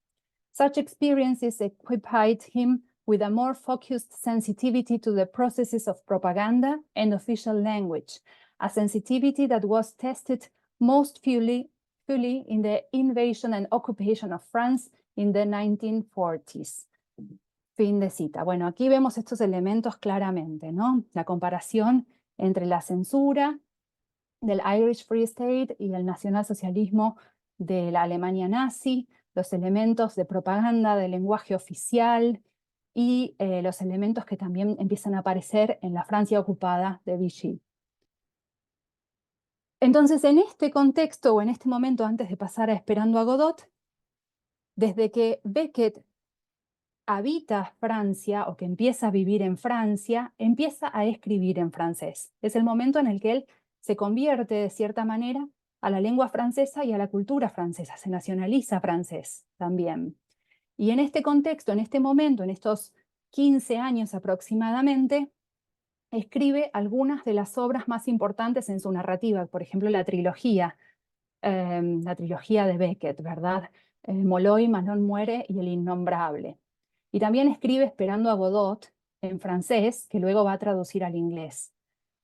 Such experiences equipped him with a more focused sensitivity to the processes of propaganda and official language, a sensitivity that was tested most fully in the invasion and occupation of France in the 1940s. Fin de cita. Bueno, aquí vemos estos elementos claramente, ¿no? La comparación entre la censura del Irish Free State y el nacionalsocialismo de la Alemania nazi, los elementos de propaganda del lenguaje oficial y los elementos que también empiezan a aparecer en la Francia ocupada de Vichy. Entonces, en este contexto o en este momento, antes de pasar a Esperando a Godot, desde que Beckett habita Francia o que empieza a vivir en Francia, empieza a escribir en francés. Es el momento en el que él se convierte de cierta manera a la lengua francesa y a la cultura francesa, se nacionaliza francés también. Y en este contexto, en este momento, en estos 15 años aproximadamente, escribe algunas de las obras más importantes en su narrativa, por ejemplo, la trilogía de Beckett, ¿verdad? Molloy, Manon muere y El innombrable. Y también escribe Esperando a Godot en francés, que luego va a traducir al inglés.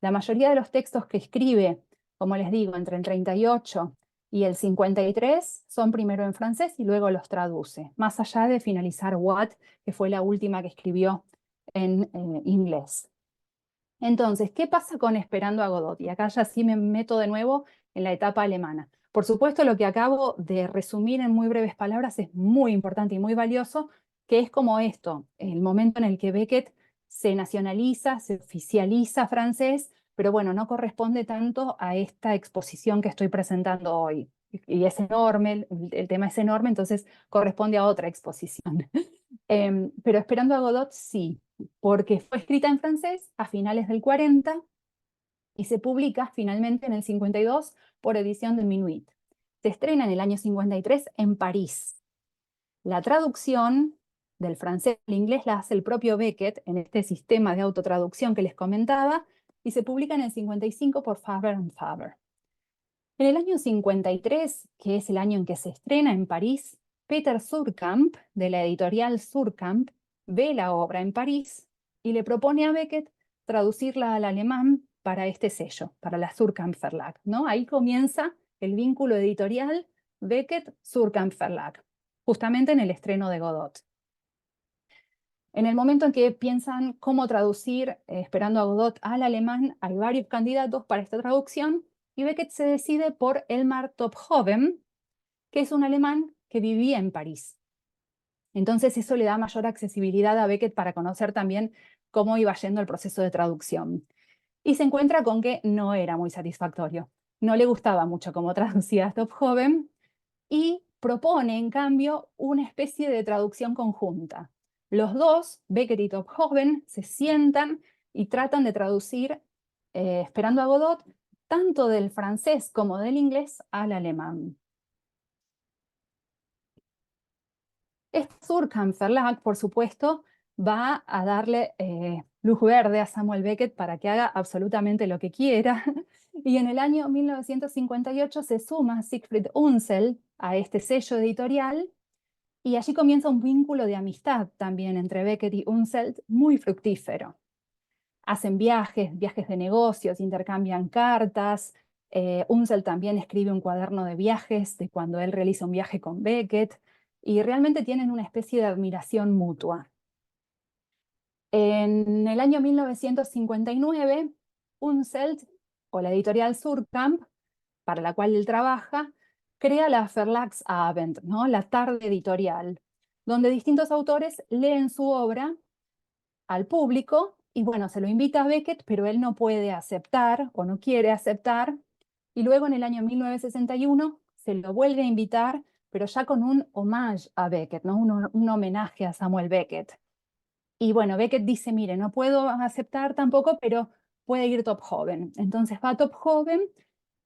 La mayoría de los textos que escribe, como les digo, entre el 38 y el 53, son primero en francés y luego los traduce, más allá de finalizar What, que fue la última que escribió en inglés. Entonces, ¿qué pasa con Esperando a Godot? Y acá ya sí me meto de nuevo en la etapa alemana. Por supuesto, lo que acabo de resumir en muy breves palabras es muy importante y muy valioso, que es como esto, el momento en el que Beckett se nacionaliza, se oficializa francés, pero bueno, no corresponde tanto a esta exposición que estoy presentando hoy. Y es enorme, el tema es enorme, entonces corresponde a otra exposición. Pero Esperando a Godot sí, porque fue escrita en francés a finales del 40 y se publica finalmente en el 52 por edición de Minuit. Se estrena en el año 53 en París. La traducción del francés al inglés la hace el propio Beckett en este sistema de autotraducción que les comentaba y se publica en el 55 por Faber and Faber. En el año 53, que es el año en que se estrena en París, Peter Surkamp, de la editorial Surkamp, ve la obra en París y le propone a Beckett traducirla al alemán para este sello, para la Surkamp Verlag, ¿no? Ahí comienza el vínculo editorial Beckett-Surkamp Verlag, justamente en el estreno de Godot. En el momento en que piensan cómo traducir Esperando a Godot al alemán, hay varios candidatos para esta traducción y Beckett se decide por Elmar Tophoven, que es un alemán que vivía en París. Entonces eso le da mayor accesibilidad a Beckett para conocer también cómo iba yendo el proceso de traducción. Y se encuentra con que no era muy satisfactorio. No le gustaba mucho cómo traducía a Tophoven y propone, en cambio, una especie de traducción conjunta. Los dos, Beckett y Tophoven, se sientan y tratan de traducir Esperando a Godot tanto del francés como del inglés al alemán. Este Surkamp Verlag, por supuesto, va a darle luz verde a Samuel Beckett para que haga absolutamente lo que quiera. Y en el año 1958 se suma Siegfried Unseld a este sello editorial y allí comienza un vínculo de amistad también entre Beckett y Unseld muy fructífero. Hacen viajes de negocios, intercambian cartas. Unseld también escribe un cuaderno de viajes de cuando él realiza un viaje con Beckett y realmente tienen una especie de admiración mutua. En el año 1959, Unseld, o la editorial Surkamp, para la cual él trabaja, crea la Verlagsabend, ¿no? La tarde editorial, donde distintos autores leen su obra al público y bueno, se lo invita a Beckett, pero él no puede aceptar o no quiere aceptar. Y luego en el año 1961 se lo vuelve a invitar, pero ya con un homage a Beckett, ¿no? Un homenaje a Samuel Beckett. Y bueno, Beckett dice, mire, no puedo aceptar tampoco, pero puede ir Top Joven. Entonces va a Top Joven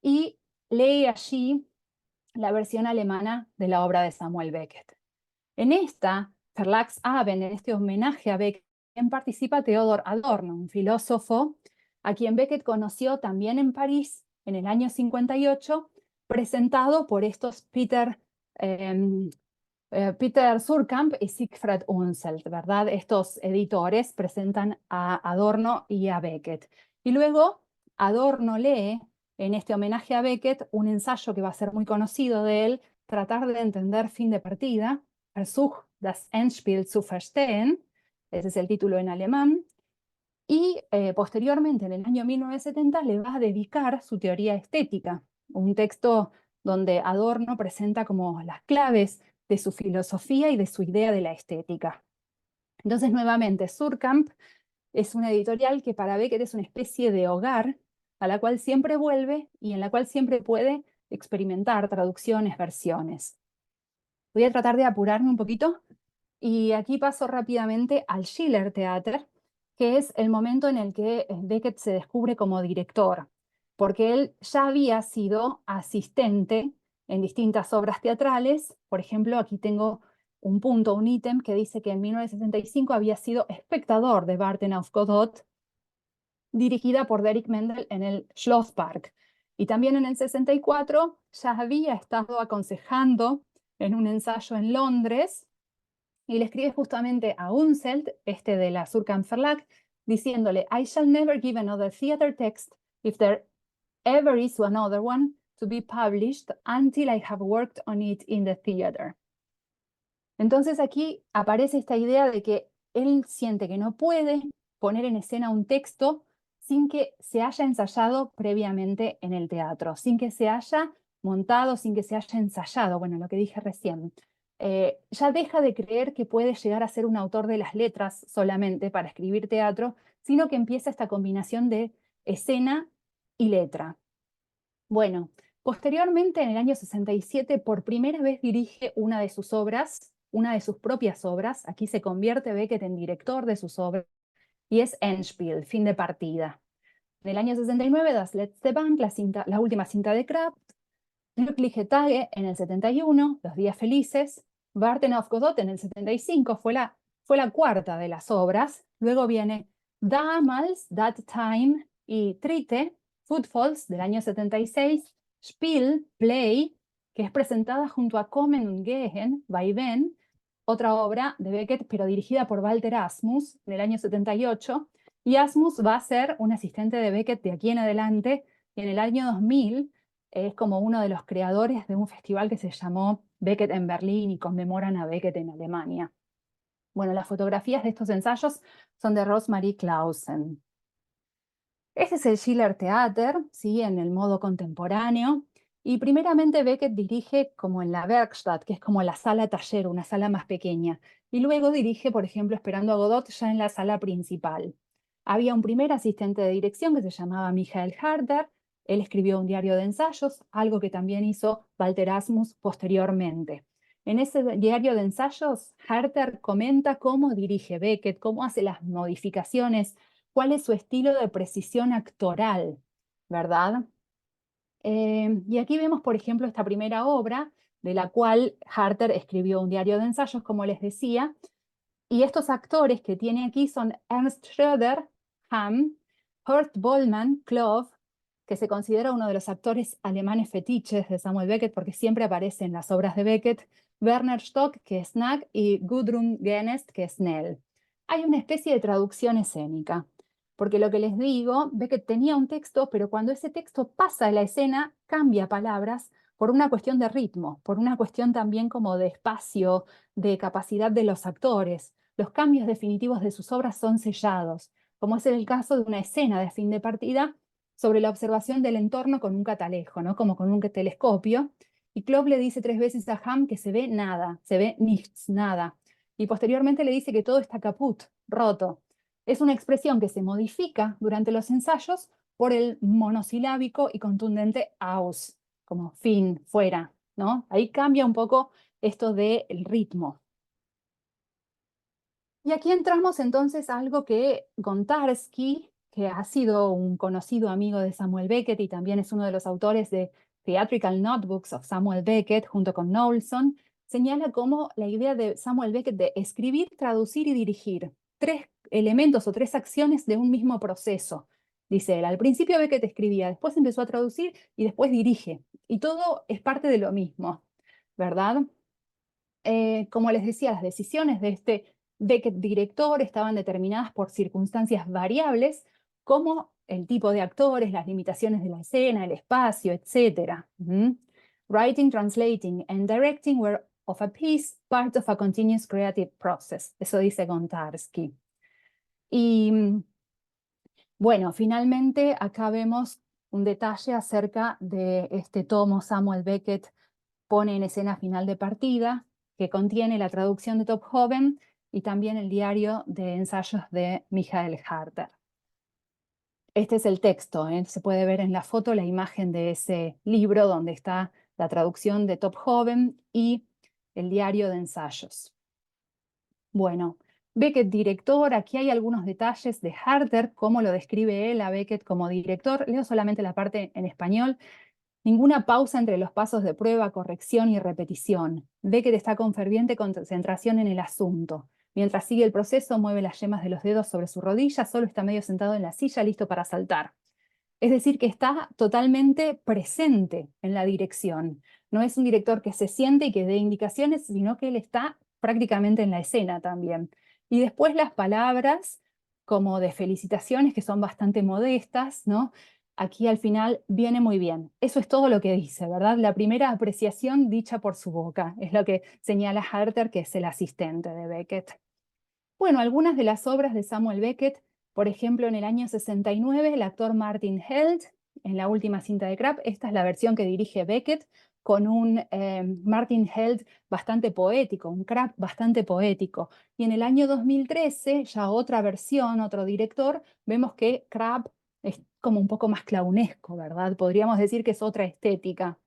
y lee allí la versión alemana de la obra de Samuel Beckett. En esta Verlagsabend, en este homenaje a Beckett, participa Theodor Adorno, un filósofo a quien Beckett conoció también en París en el año 58, presentado por estos Peter Suhrkamp y Siegfried Unseld, ¿verdad? Estos editores presentan a Adorno y a Beckett. Y luego Adorno lee en este homenaje a Beckett un ensayo que va a ser muy conocido de él, Tratar de entender fin de partida, Versuch, das Endspiel zu verstehen, ese es el título en alemán, y posteriormente, en el año 1970, le va a dedicar su teoría estética, un texto donde Adorno presenta como las claves de su filosofía y de su idea de la estética. Entonces, nuevamente, Suhrkamp es una editorial que para Beckett es una especie de hogar a la cual siempre vuelve y en la cual siempre puede experimentar traducciones, versiones. Voy a tratar de apurarme un poquito y aquí paso rápidamente al Schiller Theater, que es el momento en el que Beckett se descubre como director, porque él ya había sido asistente en distintas obras teatrales. Por ejemplo, aquí tengo un punto, un ítem que dice que en 1965 había sido espectador de Warten auf Godot, dirigida por Derek Mendel en el Schlosspark. Y también en el 64 ya había estado aconsejando en un ensayo en Londres, y le escribe justamente a Unseld, este de la Suhrkamp Verlag, diciéndole, I shall never give another theater text if there ever is another one to be published until I have worked on it in the theater. Entonces aquí aparece esta idea de que él siente que no puede poner en escena un texto sin que se haya ensayado previamente en el teatro, sin que se haya montado, sin que se haya ensayado, bueno, lo que dije recién. Ya deja de creer que puede llegar a ser un autor de las letras solamente para escribir teatro, sino que empieza esta combinación de escena y letra. Bueno, posteriormente, en el año 67, por primera vez dirige una de sus obras, una de sus propias obras. Aquí se convierte Beckett en director de sus obras, y es Endspiel, fin de partida. En el año 69, Das letzte Band, la última cinta de Kraft. Glückliche Tage en el 71, Los días felices. Warten auf Godot en el 75, fue la cuarta de las obras. Luego viene Damals, That Time, y Trite, Footfalls del año 76, Spiel, Play, que es presentada junto a Kommen und Gehen, Vaivén, otra obra de Beckett, pero dirigida por Walter Asmus, en el año 78, y Asmus va a ser un asistente de Beckett de aquí en adelante, y en el año 2000 es como uno de los creadores de un festival que se llamó Beckett en Berlín y conmemoran a Beckett en Alemania. Bueno, las fotografías de estos ensayos son de Rosemarie Clausen. Este es el Schiller Theater, ¿sí? En el modo contemporáneo. Y primeramente Beckett dirige como en la Werkstatt, que es como la sala taller, una sala más pequeña. Y luego dirige, por ejemplo, Esperando a Godot, ya en la sala principal. Había un primer asistente de dirección que se llamaba Michael Harder. Él escribió un diario de ensayos, algo que también hizo Walter Asmus posteriormente. En ese diario de ensayos, Harder comenta cómo dirige Beckett, cómo hace las modificaciones, cuál es su estilo de precisión actoral, ¿verdad? Y aquí vemos, por ejemplo, esta primera obra, de la cual Harder escribió un diario de ensayos, como les decía, y estos actores que tiene aquí son Ernst Schröder, Hamm, Hurt Bollmann, Klov, que se considera uno de los actores alemanes fetiches de Samuel Beckett, porque siempre aparece en las obras de Beckett, Werner Stock, que es Nag, y Gudrun Genest, que es Nell. Hay una especie de traducción escénica, porque lo que les digo, Beckett tenía un texto, pero cuando ese texto pasa a la escena, cambia palabras por una cuestión de ritmo, por una cuestión también como de espacio, de capacidad de los actores. Los cambios definitivos de sus obras son sellados, como es el caso de una escena de fin de partida sobre la observación del entorno con un catalejo, ¿no? Como con un telescopio, y Klopp le dice 3 veces a Ham que se ve nada, se ve nichts, nada. Y posteriormente le dice que todo está caput, roto. Es una expresión que se modifica durante los ensayos por el monosilábico y contundente aus, como fin, fuera, ¿no? Ahí cambia un poco esto del ritmo. Y aquí entramos entonces a algo que Gontarski, que ha sido un conocido amigo de Samuel Beckett y también es uno de los autores de Theatrical Notebooks of Samuel Beckett, junto con Knowlson, señala como la idea de Samuel Beckett de escribir, traducir y dirigir, 3 elementos o 3 acciones de un mismo proceso. Dice él, al principio Beckett escribía, después empezó a traducir y después dirige. Y todo es parte de lo mismo, ¿verdad? Como les decía, las decisiones de este Beckett director estaban determinadas por circunstancias variables, como el tipo de actores, las limitaciones de la escena, el espacio, etc. Writing, translating, and directing were of a piece part of a continuous creative process. Eso dice Gontarski. Y bueno, finalmente acá vemos un detalle acerca de este tomo Samuel Beckett pone en escena final de partida, que contiene la traducción de Tophoven y también el diario de ensayos de Michael Harter. Este es el texto, se puede ver en la foto la imagen de ese libro donde está la traducción de Tophoven y el diario de ensayos. Bueno, Beckett director, aquí hay algunos detalles de Harter, cómo lo describe él a Beckett como director. Leo solamente la parte en español. Ninguna pausa entre los pasos de prueba, corrección y repetición. Beckett está con ferviente concentración en el asunto. Mientras sigue el proceso, mueve las yemas de los dedos sobre su rodilla, solo está medio sentado en la silla, listo para saltar. Es decir, que está totalmente presente en la dirección. No es un director que se siente y que dé indicaciones, sino que él está prácticamente en la escena también. Y después las palabras como de felicitaciones, que son bastante modestas, ¿no? Aquí al final viene muy bien. Eso es todo lo que dice, ¿verdad? La primera apreciación dicha por su boca, es lo que señala Harter, que es el asistente de Beckett. Bueno, algunas de las obras de Samuel Beckett, por ejemplo, en el año 69, el actor Martin Held, en la última cinta de Crabbe, esta es la versión que dirige Beckett, con un Martin Held bastante poético, un Crabbe bastante poético. Y en el año 2013, ya otra versión, otro director, vemos que Crabbe es como un poco más clownesco, ¿verdad? Podríamos decir que es otra estética.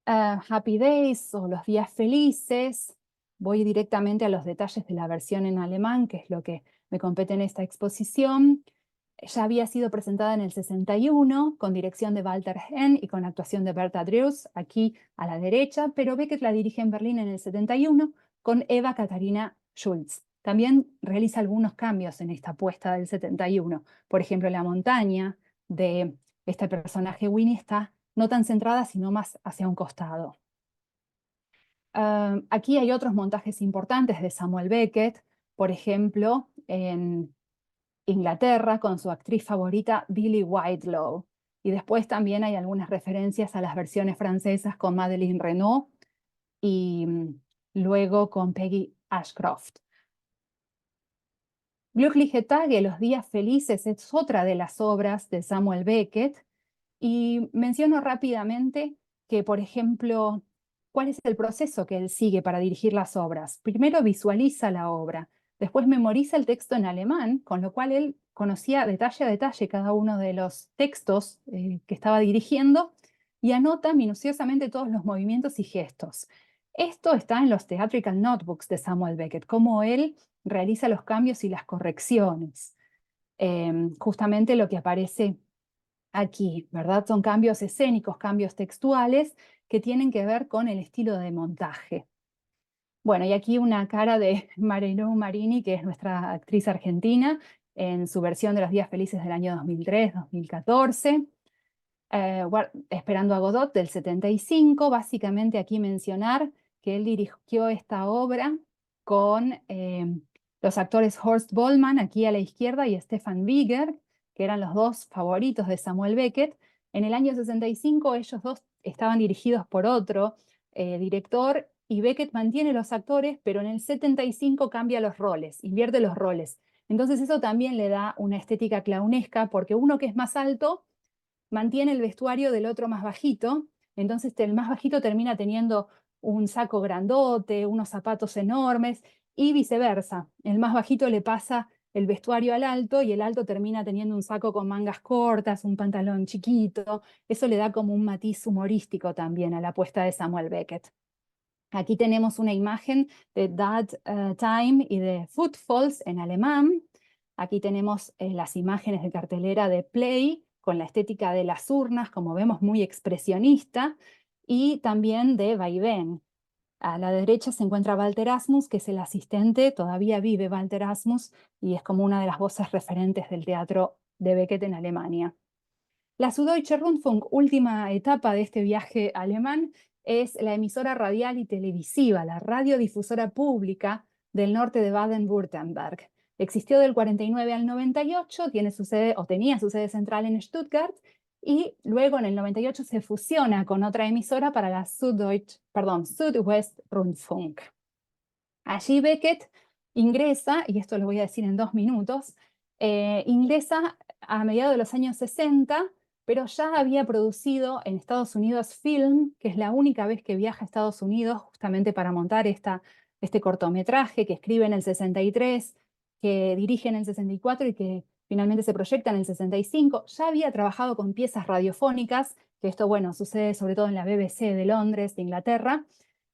Happy Days o Los Días Felices. Voy directamente a los detalles de la versión en alemán, que es lo que me compete en esta exposición. Ya había sido presentada en el 61 con dirección de Walter Henn y con actuación de Berta Drews, aquí a la derecha, pero Beckett la dirige en Berlín en el 71 con Eva Katharina Schulz. También realiza algunos cambios en esta puesta del 71. Por ejemplo, la montaña de este personaje Winnie está no tan centrada, sino más hacia un costado. Aquí hay otros montajes importantes de Samuel Beckett, por ejemplo, en Inglaterra con su actriz favorita Billie Whitelaw. Y después también hay algunas referencias a las versiones francesas con Madeleine Renaud y luego con Peggy Ashcroft. Glückliche Tage, Los Días Felices, es otra de las obras de Samuel Beckett. Y menciono rápidamente que, por ejemplo, ¿cuál es el proceso que él sigue para dirigir las obras? Primero visualiza la obra, después memoriza el texto en alemán, con lo cual él conocía detalle a detalle cada uno de los textos que estaba dirigiendo y anota minuciosamente todos los movimientos y gestos. Esto está en los Theatrical Notebooks de Samuel Beckett, cómo él realiza los cambios y las correcciones. Justamente lo que aparece aquí, ¿verdad? Son cambios escénicos, cambios textuales que tienen que ver con el estilo de montaje. Bueno, y aquí una cara de Marilú Marini, que es nuestra actriz argentina, en su versión de Los Días Felices del año 2003-2014. Esperando a Godot del 75, básicamente aquí mencionar que él dirigió esta obra con los actores Horst Bollmann, aquí a la izquierda, y Stefan Wieger, que eran los dos favoritos de Samuel Beckett. En el año 65 ellos dos estaban dirigidos por otro director y Beckett mantiene los actores, pero en el 75 cambia los roles, invierte los roles. Entonces eso también le da una estética clownesca porque uno que es más alto mantiene el vestuario del otro más bajito Entonces el más bajito termina teniendo un saco grandote, unos zapatos enormes, y viceversa. El más bajito le pasa el vestuario al alto y el alto termina teniendo un saco con mangas cortas, un pantalón chiquito. Eso le da como un matiz humorístico también a la apuesta de Samuel Beckett. Aquí tenemos una imagen de That Time y de Footfalls en alemán. Aquí tenemos las imágenes de cartelera de Play con la estética de las urnas, como vemos, muy expresionista, y también de Vaivén. A la derecha se encuentra Walter Asmus, que es el asistente, todavía vive Walter Asmus, y es como una de las voces referentes del teatro de Beckett en Alemania. La Süddeutsche Rundfunk, última etapa de este viaje alemán, es la emisora radial y televisiva, la radiodifusora pública del norte de Baden-Württemberg. Existió del 49 al 98, tiene su sede, o tenía su sede central en Stuttgart, y luego en el 98 se fusiona con otra emisora para la Südwest Rundfunk. Allí Beckett ingresa, y esto lo voy a decir en 2 minutos, ingresa a mediados de los años 60, pero ya había producido en Estados Unidos Film, que es la única vez que viaja a Estados Unidos justamente para montar este cortometraje que escribe en el 63, que dirige en el 64 y que finalmente se proyecta en el 65. Ya había trabajado con piezas radiofónicas, que esto, bueno, sucede sobre todo en la BBC de Londres, de Inglaterra.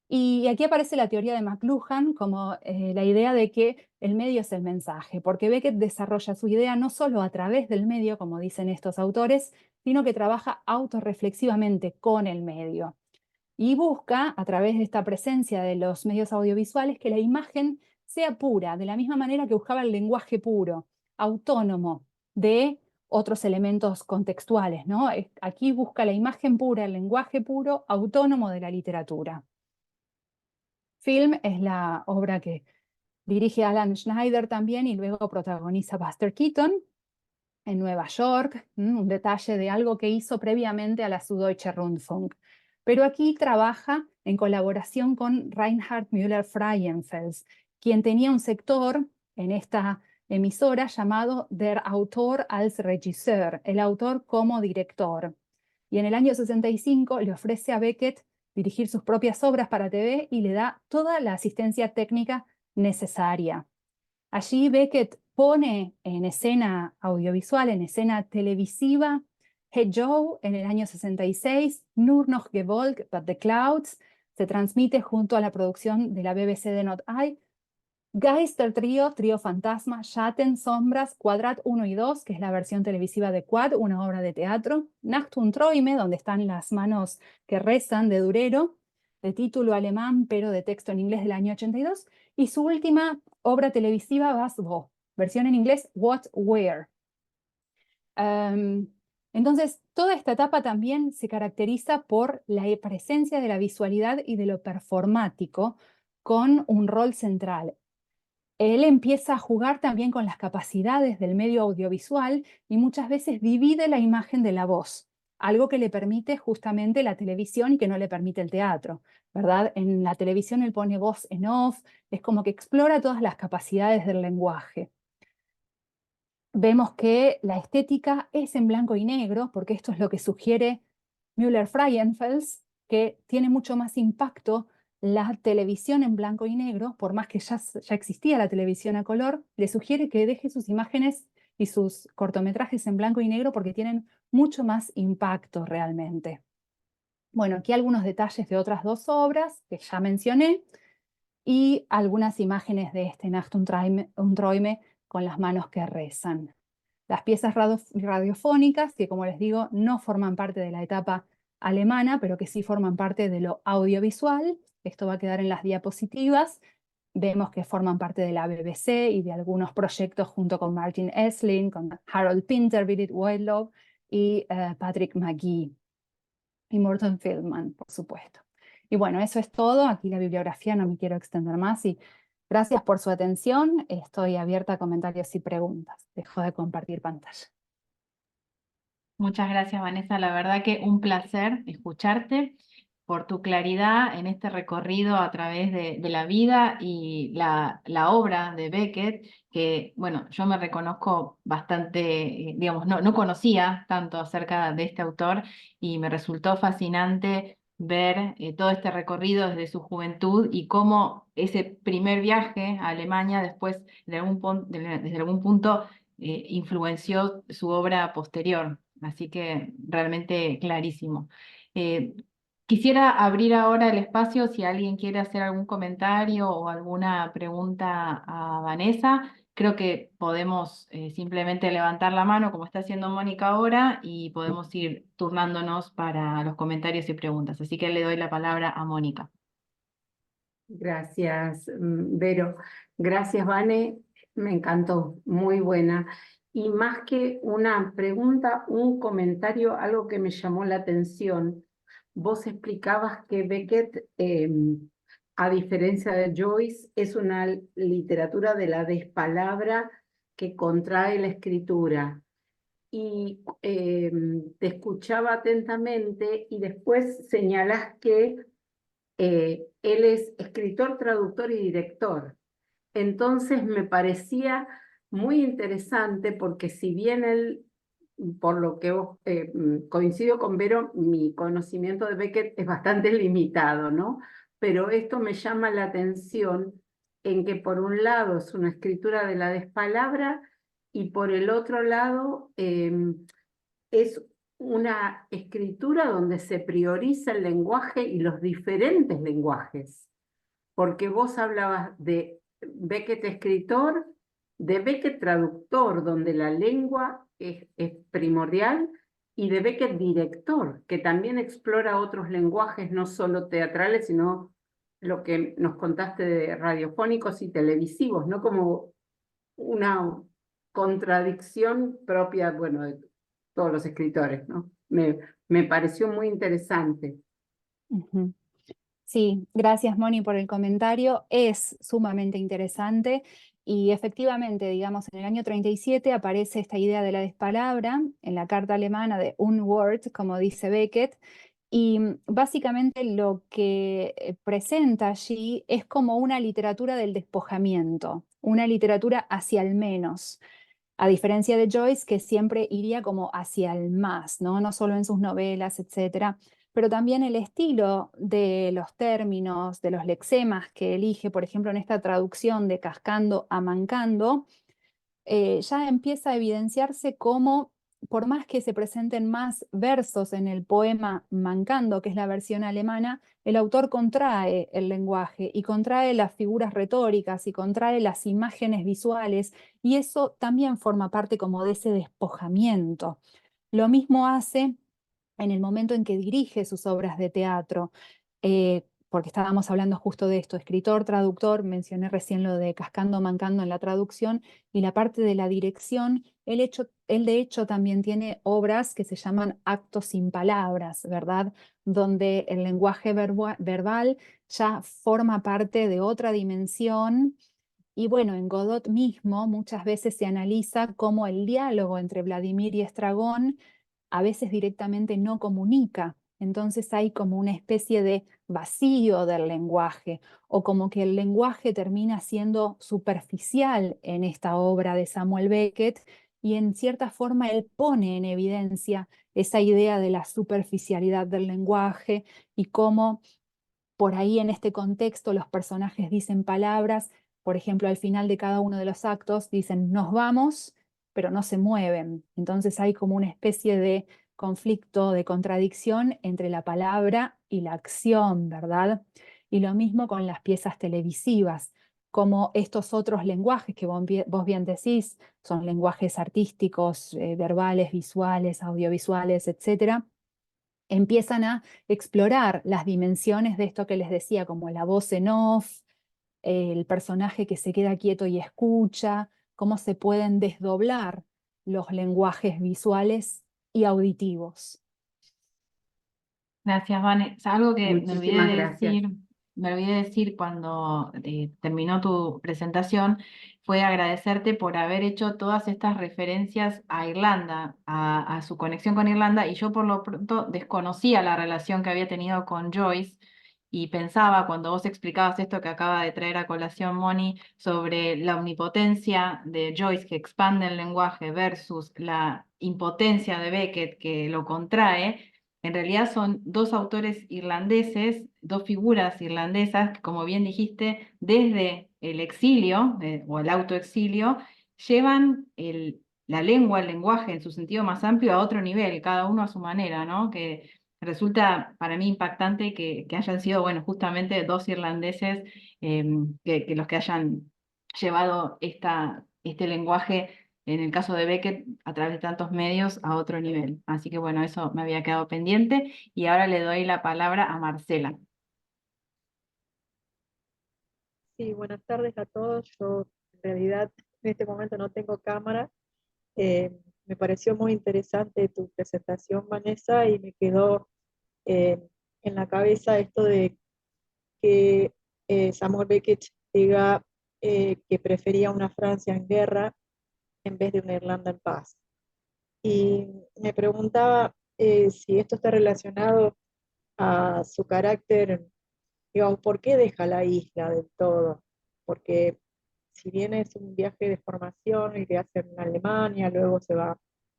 Y aquí aparece la teoría de McLuhan como la idea de que el medio es el mensaje, porque Beckett desarrolla su idea no solo a través del medio, como dicen estos autores, sino que trabaja autorreflexivamente con el medio. Y busca, a través de esta presencia de los medios audiovisuales, que la imagen sea pura, de la misma manera que buscaba el lenguaje puro, autónomo de otros elementos contextuales, ¿no? Aquí busca la imagen pura, el lenguaje puro, autónomo de la literatura. Film es la obra que dirige Alan Schneider también y luego protagoniza Buster Keaton en Nueva York, un detalle de algo que hizo previamente a la Süddeutsche Rundfunk. Pero aquí trabaja en colaboración con Reinhard Müller-Freienfels, quien tenía un sector en esta emisora llamado Der Autor als Regisseur, el autor como director. Y en el año 65 le ofrece a Beckett dirigir sus propias obras para TV y le da toda la asistencia técnica necesaria. Allí Beckett pone en escena audiovisual, en escena televisiva, Hey Joe en el año 66, Nur noch gewollt, but the Clouds, se transmite junto a la producción de la BBC de Not-I, Geister-Trio, Trío Fantasma, Schatten, Sombras, Quadrat 1 y 2, que es la versión televisiva de Quad, una obra de teatro, Nacht und Träume, donde están las manos que rezan de Durero, de título alemán pero de texto en inglés del año 82, y su última obra televisiva, Was Wo, versión en inglés What Where. Entonces, toda esta etapa también se caracteriza por la presencia de la visualidad y de lo performático con un rol central. Él empieza a jugar también con las capacidades del medio audiovisual y muchas veces divide la imagen de la voz, algo que le permite justamente la televisión y que no le permite el teatro, ¿verdad? En la televisión él pone voz en off, es como que explora todas las capacidades del lenguaje. Vemos que la estética es en blanco y negro, porque esto es lo que sugiere Müller-Freienfels, que tiene mucho más impacto la televisión en blanco y negro, por más que ya existía la televisión a color, le sugiere que deje sus imágenes y sus cortometrajes en blanco y negro porque tienen mucho más impacto realmente. Bueno, aquí algunos detalles de otras 2 obras que ya mencioné y algunas imágenes de este Nacht und Träume con las manos que rezan. Las piezas radiofónicas, que como les digo, no forman parte de la etapa alemana, pero que sí forman parte de lo audiovisual. Esto va a quedar en las diapositivas. Vemos que forman parte de la BBC y de algunos proyectos junto con Martin Esslin, con Harold Pinter, Birgit Weidlow y Patrick McGee. Y Morton Feldman, por supuesto. Y bueno, eso es todo. Aquí la bibliografía, no me quiero extender más. Y gracias por su atención. Estoy abierta a comentarios y preguntas. Dejo de compartir pantalla. Muchas gracias, Vanessa. La verdad que un placer escucharte. por tu claridad en este recorrido a través de la vida y la obra de Beckett, que, bueno, yo me reconozco bastante, digamos, no conocía tanto acerca de este autor y me resultó fascinante ver todo este recorrido desde su juventud y cómo ese primer viaje a Alemania después, desde algún punto, influenció su obra posterior. Así que realmente clarísimo. Eh, Quisiera abrir ahora el espacio si alguien quiere hacer algún comentario o alguna pregunta a Vanessa. Creo que podemos simplemente levantar la mano como está haciendo Mónica ahora y podemos ir turnándonos para los comentarios y preguntas. Así que le doy la palabra a Mónica. Gracias, Vero. Gracias, Vane. Me encantó, muy buena. Y más que una pregunta, un comentario, algo que me llamó la atención. Vos explicabas que Beckett, a diferencia de Joyce, es una literatura de la despalabra que contrae la escritura. Y te escuchaba atentamente y después señalás que él es escritor, traductor y director. Entonces me parecía muy interesante porque si bien él, por lo que coincido con Vero, mi conocimiento de Beckett es bastante limitado, ¿no? Pero esto me llama la atención en que por un lado es una escritura de la despalabra y por el otro lado es una escritura donde se prioriza el lenguaje y los diferentes lenguajes, porque vos hablabas de Beckett escritor, de Beckett traductor, donde la lengua es primordial, y de Beckett director, que también explora otros lenguajes, no solo teatrales, sino lo que nos contaste de radiofónicos y televisivos, ¿no? Como una contradicción propia, bueno, de todos los escritores, ¿no? Me pareció muy interesante. Ujú. Sí, gracias Moni por el comentario. Es sumamente interesante y efectivamente, digamos, en el año 37 aparece esta idea de la despalabra en la carta alemana de Unwort, como dice Beckett, y básicamente lo que presenta allí es como una literatura del despojamiento, una literatura hacia el menos. A diferencia de Joyce, que siempre iría como hacia el más, ¿no? No solo en sus novelas, etcétera, pero también el estilo de los términos, de los lexemas que elige, por ejemplo, en esta traducción de cascando a mancando, ya empieza a evidenciarse como, por más que se presenten más versos en el poema Mancando, que es la versión alemana, el autor contrae el lenguaje y contrae las figuras retóricas y contrae las imágenes visuales, y eso también forma parte como de ese despojamiento. Lo mismo hace en el momento en que dirige sus obras de teatro, porque estábamos hablando justo de esto, escritor, traductor, mencioné recién lo de cascando, mancando en la traducción, y la parte de la dirección, él de hecho también tiene obras que se llaman actos sin palabras, ¿verdad? Donde el lenguaje verbal ya forma parte de otra dimensión. Y bueno, en Godot mismo muchas veces se analiza cómo el diálogo entre Vladimir y Estragón a veces directamente no comunica. Entonces hay como una especie de vacío del lenguaje, o como que el lenguaje termina siendo superficial en esta obra de Samuel Beckett, y en cierta forma él pone en evidencia esa idea de la superficialidad del lenguaje y cómo por ahí en este contexto los personajes dicen palabras, por ejemplo, al final de cada uno de los actos dicen nos vamos, pero no se mueven. Entonces hay como una especie de conflicto, de contradicción entre la palabra y la acción, ¿verdad? Y lo mismo con las piezas televisivas, como estos otros lenguajes que vos bien decís, son lenguajes artísticos, verbales, visuales, audiovisuales, etcétera, empiezan a explorar las dimensiones de esto que les decía, como la voz en off, el personaje que se queda quieto y escucha, cómo se pueden desdoblar los lenguajes visuales y auditivos. Gracias, Vane. Algo que me olvidé Muchísimas de gracias. decir me olvidé decir cuando terminó tu presentación, fue agradecerte por haber hecho todas estas referencias a Irlanda, a su conexión con Irlanda, y yo por lo pronto desconocía la relación que había tenido con Joyce, y pensaba cuando vos explicabas esto que acaba de traer a colación Moni sobre la omnipotencia de Joyce que expande el lenguaje versus la impotencia de Beckett que lo contrae. En realidad son dos autores irlandeses, dos figuras irlandesas que, como bien dijiste, desde el exilio o el autoexilio, llevan la lengua, el lenguaje en su sentido más amplio a otro nivel, cada uno a su manera, ¿no? Que resulta para mí impactante que hayan sido, bueno, justamente dos irlandeses que los que hayan llevado este lenguaje, en el caso de Beckett, a través de tantos medios, a otro nivel. Así que bueno, eso me había quedado pendiente y ahora le doy la palabra a Marcela. Sí, buenas tardes a todos. Yo en realidad en este momento no tengo cámara. Me pareció muy interesante tu presentación, Vanessa, y me quedó eh, en la cabeza esto de que Samuel Beckett diga que prefería una Francia en guerra en vez de una Irlanda en paz. Y me preguntaba si esto está relacionado a su carácter, digamos, ¿por qué deja la isla del todo? Porque si bien es un viaje de formación el que hace en Alemania, luego se va a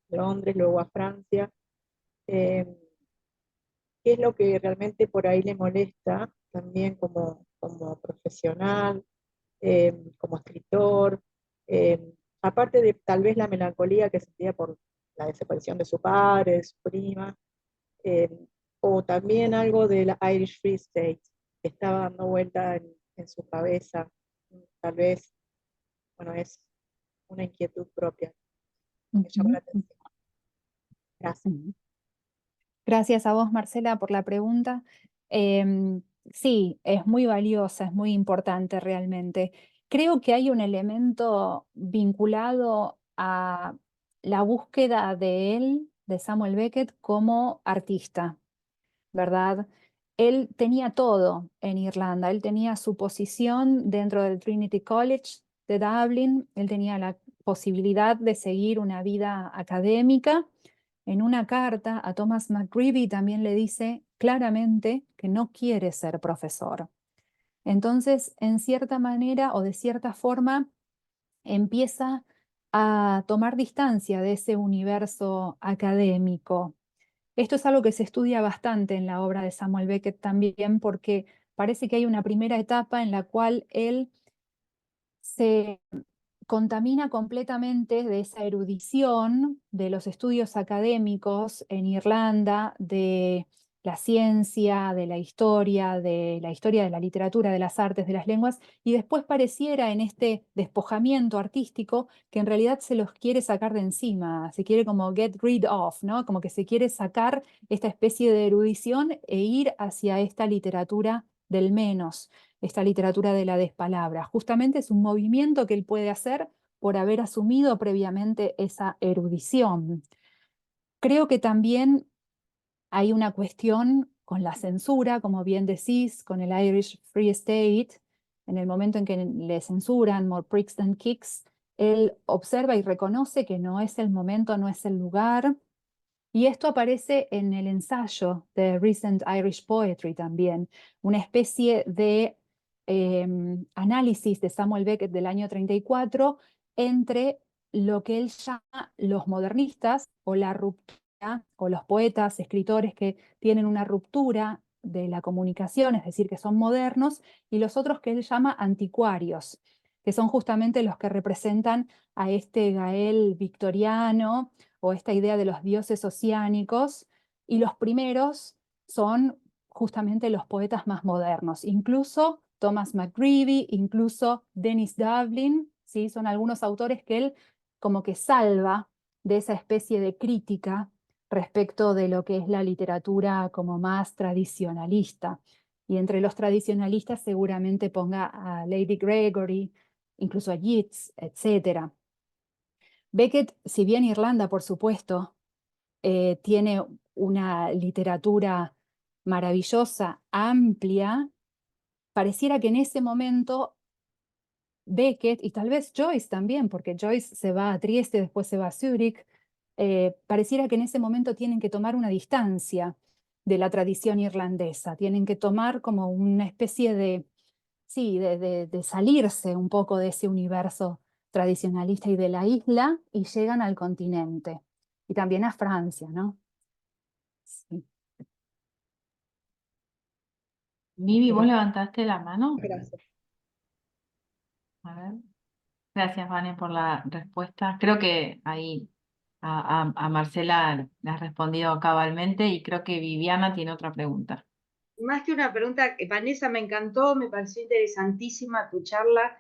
Londres, luego a Francia, eh, ¿qué es lo que realmente por ahí le molesta también como profesional, como escritor? eh, Aparte de tal vez la melancolía que sentía por la desaparición de su padre, de su prima, eh, o también algo de la Irish Free State que estaba dando vuelta en su cabeza. Tal vez, bueno, es una inquietud propia que me llamó la atención. Gracias. Gracias a vos, Marcela, por la pregunta. Sí, es muy valiosa, es muy importante realmente. Creo que hay un elemento vinculado a la búsqueda de él, de Samuel Beckett, como artista, ¿verdad? Él tenía todo en Irlanda, él tenía su posición dentro del Trinity College de Dublin, él tenía la posibilidad de seguir una vida académica. En una carta a Thomas McGreevy también le dice claramente que no quiere ser profesor. Entonces, en cierta manera o de cierta forma, empieza a tomar distancia de ese universo académico. Esto es algo que se estudia bastante en la obra de Samuel Beckett también, porque parece que hay una primera etapa en la cual él se contamina completamente de esa erudición de los estudios académicos en Irlanda, de la ciencia, de la historia de la literatura, de las artes, de las lenguas, y después pareciera en este despojamiento artístico que en realidad se los quiere sacar de encima, se quiere como get rid of, ¿no? Como que se quiere sacar esta especie de erudición e ir hacia esta literatura del menos, esta literatura de la despalabra. Justamente es un movimiento que él puede hacer por haber asumido previamente esa erudición. Creo que también hay una cuestión con la censura, como bien decís, con el Irish Free State, en el momento en que le censuran More Pricks Than Kicks, él observa y reconoce que no es el momento, no es el lugar. Y esto aparece en el ensayo de Recent Irish Poetry también, una especie de análisis de Samuel Beckett del año 34 entre lo que él llama los modernistas o la ruptura, o los poetas, escritores que tienen una ruptura de la comunicación, es decir, que son modernos, y los otros que él llama anticuarios, que son justamente los que representan a este Gael victoriano o esta idea de los dioses oceánicos, y los primeros son justamente los poetas más modernos, incluso Thomas McGreevy, incluso Dennis Dublin, ¿sí? Son algunos autores que él como que salva de esa especie de crítica respecto de lo que es la literatura como más tradicionalista. Y entre los tradicionalistas seguramente ponga a Lady Gregory, incluso a Yeats, etc. Beckett, si bien Irlanda, por supuesto, tiene una literatura maravillosa, amplia, pareciera que en ese momento Beckett, y tal vez Joyce también, porque Joyce se va a Trieste, después se va a Zúrich, pareciera que en ese momento tienen que tomar una distancia de la tradición irlandesa, tienen que tomar como una especie de, sí, de salirse un poco de ese universo tradicionalista y de la isla, y llegan al continente, y también a Francia, ¿no? Sí. Vivi, ¿vos levantaste la mano? Gracias. A ver. Gracias, Vane, por la respuesta. Creo que ahí a Marcela le has respondido cabalmente y creo que Viviana tiene otra pregunta. Más que una pregunta, Vanessa, me encantó, me pareció interesantísima tu charla.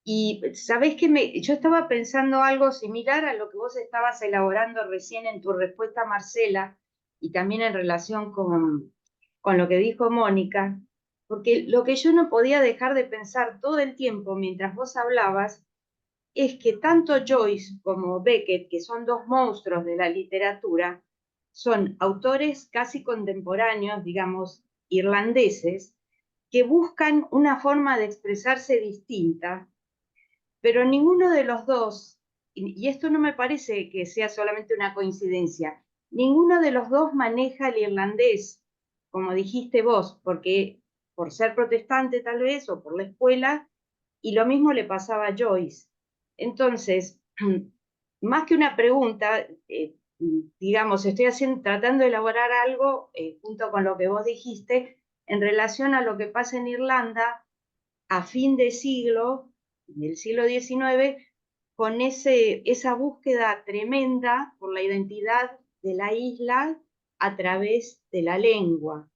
Y sabés que yo estaba pensando algo similar a lo que vos estabas elaborando recién en tu respuesta, Marcela, y también en relación con lo que dijo Mónica, porque lo que yo no podía dejar de pensar todo el tiempo mientras vos hablabas es que tanto Joyce como Beckett, que son dos monstruos de la literatura, son autores casi contemporáneos, digamos, irlandeses, que buscan una forma de expresarse distinta, pero ninguno de los dos, y esto no me parece que sea solamente una coincidencia, ninguno de los dos maneja el irlandés, como dijiste vos, porque por ser protestante tal vez, o por la escuela, y lo mismo le pasaba a Joyce. Entonces, más que una pregunta, digamos, tratando de elaborar algo junto con lo que vos dijiste en relación a lo que pasa en Irlanda a fin de siglo, del siglo XIX, con esa búsqueda tremenda por la identidad de la isla a través de la lengua.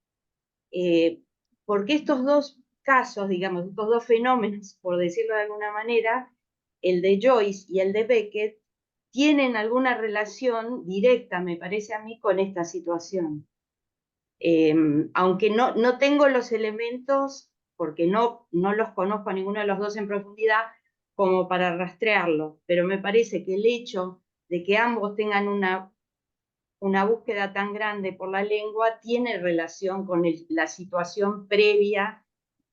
Porque estos dos casos, digamos, estos dos fenómenos, por decirlo de alguna manera, el de Joyce y el de Beckett, tienen alguna relación directa, me parece a mí, con esta situación. Aunque no tengo los elementos, porque no los conozco a ninguno de los dos en profundidad, como para rastrearlo, pero me parece que el hecho de que ambos tengan una búsqueda tan grande por la lengua tiene relación con la situación previa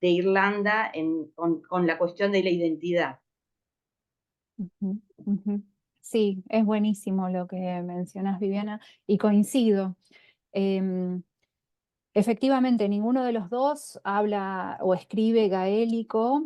de Irlanda con la cuestión de la identidad. Ujú, ujú. Sí, es buenísimo lo que mencionas, Viviana, y coincido. Efectivamente, ninguno de los dos habla o escribe gaélico.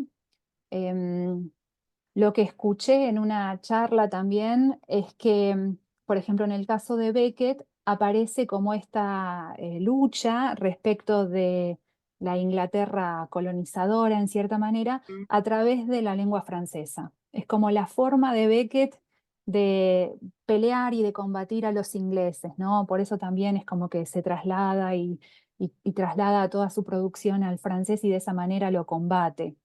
Lo que escuché en una charla también es que, por ejemplo, en el caso de Beckett, aparece como esta lucha respecto de la Inglaterra colonizadora, en cierta manera, a través de la lengua francesa. Es como la forma de Beckett de pelear y de combatir a los ingleses, ¿no? Por eso también es como que se traslada y traslada toda su producción al francés y de esa manera lo combate.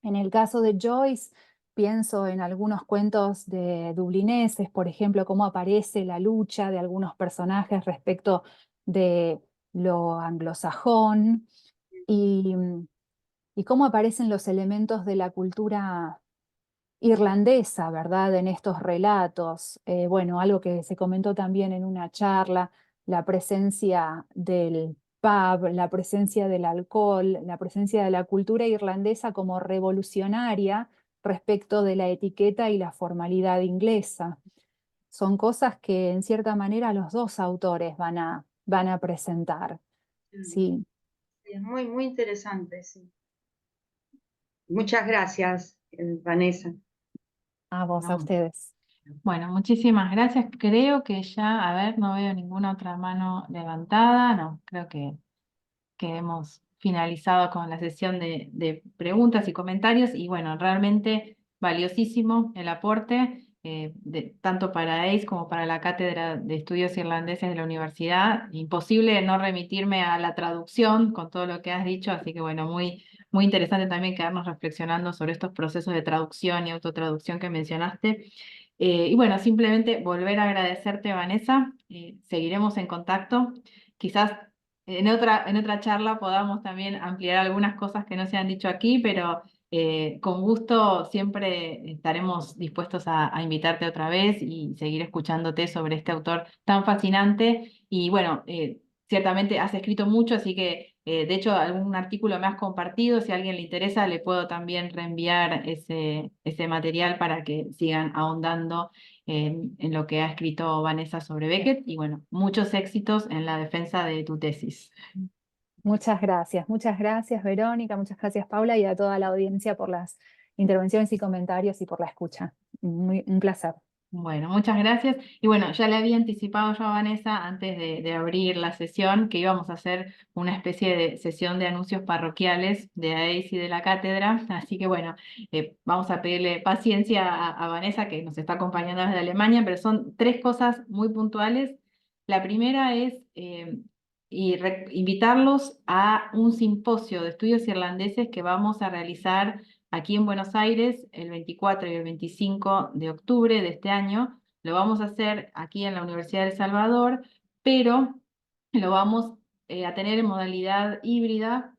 En el caso de Joyce, pienso en algunos cuentos de dublineses, por ejemplo, cómo aparece la lucha de algunos personajes respecto de lo anglosajón y, y cómo aparecen los elementos de la cultura irlandesa, ¿verdad? En estos relatos. Bueno, algo que se comentó también en una charla, la presencia del pub, la presencia del alcohol, la presencia de la cultura irlandesa como revolucionaria respecto de la etiqueta y la formalidad inglesa. Son cosas que en cierta manera los dos autores van a presentar. Sí. Es muy, muy interesante, sí. Muchas gracias, Vanessa. A vos, a No. ustedes. Bueno, muchísimas gracias. Creo que ya, a ver, no veo ninguna otra mano levantada. No, creo que hemos finalizado con la sesión de preguntas y comentarios. Y bueno, realmente valiosísimo el aporte, tanto para ACE como para la Cátedra de Estudios Irlandeses de la Universidad. Imposible no remitirme a la traducción con todo lo que has dicho, así que bueno, muy, muy interesante también quedarnos reflexionando sobre estos procesos de traducción y autotraducción que mencionaste. Y bueno, simplemente volver a agradecerte, Vanessa. Seguiremos en contacto. Quizás en otra charla podamos también ampliar algunas cosas que no se han dicho aquí, pero con gusto siempre estaremos dispuestos a invitarte otra vez y seguir escuchándote sobre este autor tan fascinante. Y bueno, ciertamente has escrito mucho, así que De hecho, algún artículo me has compartido, si a alguien le interesa, le puedo también reenviar ese material para que sigan ahondando en lo que ha escrito Vanessa sobre Beckett. Y bueno, muchos éxitos en la defensa de tu tesis. Muchas gracias Verónica, muchas gracias Paula y a toda la audiencia por las intervenciones y comentarios y por la escucha. Un placer. Bueno, muchas gracias. Y bueno, ya le había anticipado yo a Vanessa antes de abrir la sesión que íbamos a hacer una especie de sesión de anuncios parroquiales de AEIS y de la cátedra. Así que bueno, vamos a pedirle paciencia a Vanessa que nos está acompañando desde Alemania, pero son 3 cosas muy puntuales. La primera es invitarlos a un simposio de estudios irlandeses que vamos a realizar aquí en Buenos Aires el 24 y el 25 de octubre de este año. Lo vamos a hacer aquí en la Universidad de El Salvador, pero lo vamos a tener en modalidad híbrida,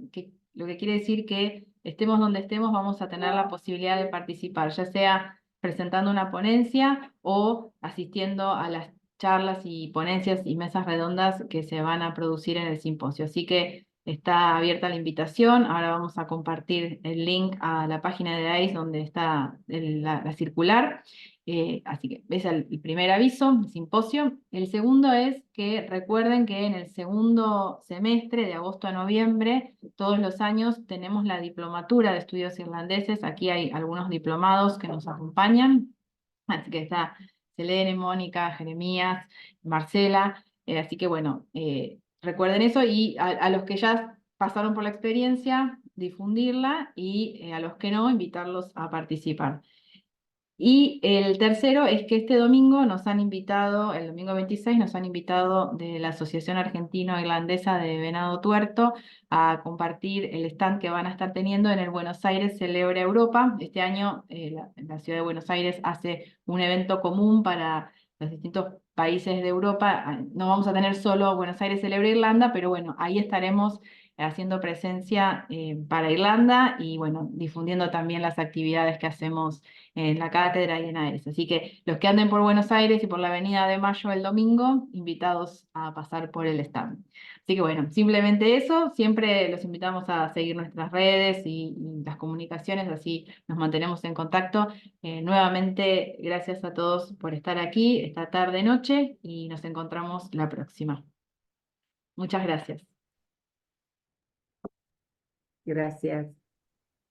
lo que quiere decir que estemos donde estemos, vamos a tener la posibilidad de participar, ya sea presentando una ponencia o asistiendo a las charlas y ponencias y mesas redondas que se van a producir en el simposio. Así que está abierta la invitación. Ahora vamos a compartir el link a la página de AEIS donde está la circular. Así que ese es el primer aviso, el simposio. El segundo es que recuerden que en el segundo semestre, de agosto a noviembre, todos los años tenemos la diplomatura de estudios irlandeses. Aquí hay algunos diplomados que nos acompañan. Así que está Selene, Mónica, Jeremías, Marcela. Así que bueno, recuerden eso y a los que ya pasaron por la experiencia, difundirla y a los que no, invitarlos a participar. Y el tercero es que este domingo nos han invitado, el domingo 26, nos han invitado de la Asociación Argentino-Irlandesa de Venado Tuerto a compartir el stand que van a estar teniendo en el Buenos Aires Celebra Europa. Este año la ciudad de Buenos Aires hace un evento común para los distintos países de Europa. No vamos a tener solo Buenos Aires Celebra Irlanda, pero bueno, ahí estaremos haciendo presencia para Irlanda y bueno, difundiendo también las actividades que hacemos en la cátedra y en AES. Así que los que anden por Buenos Aires y por la Avenida de Mayo el domingo, invitados a pasar por el stand. Así que bueno, simplemente eso. Siempre los invitamos a seguir nuestras redes y las comunicaciones, así nos mantenemos en contacto. Nuevamente, gracias a todos por estar aquí esta tarde-noche y nos encontramos la próxima. Muchas gracias. Gracias.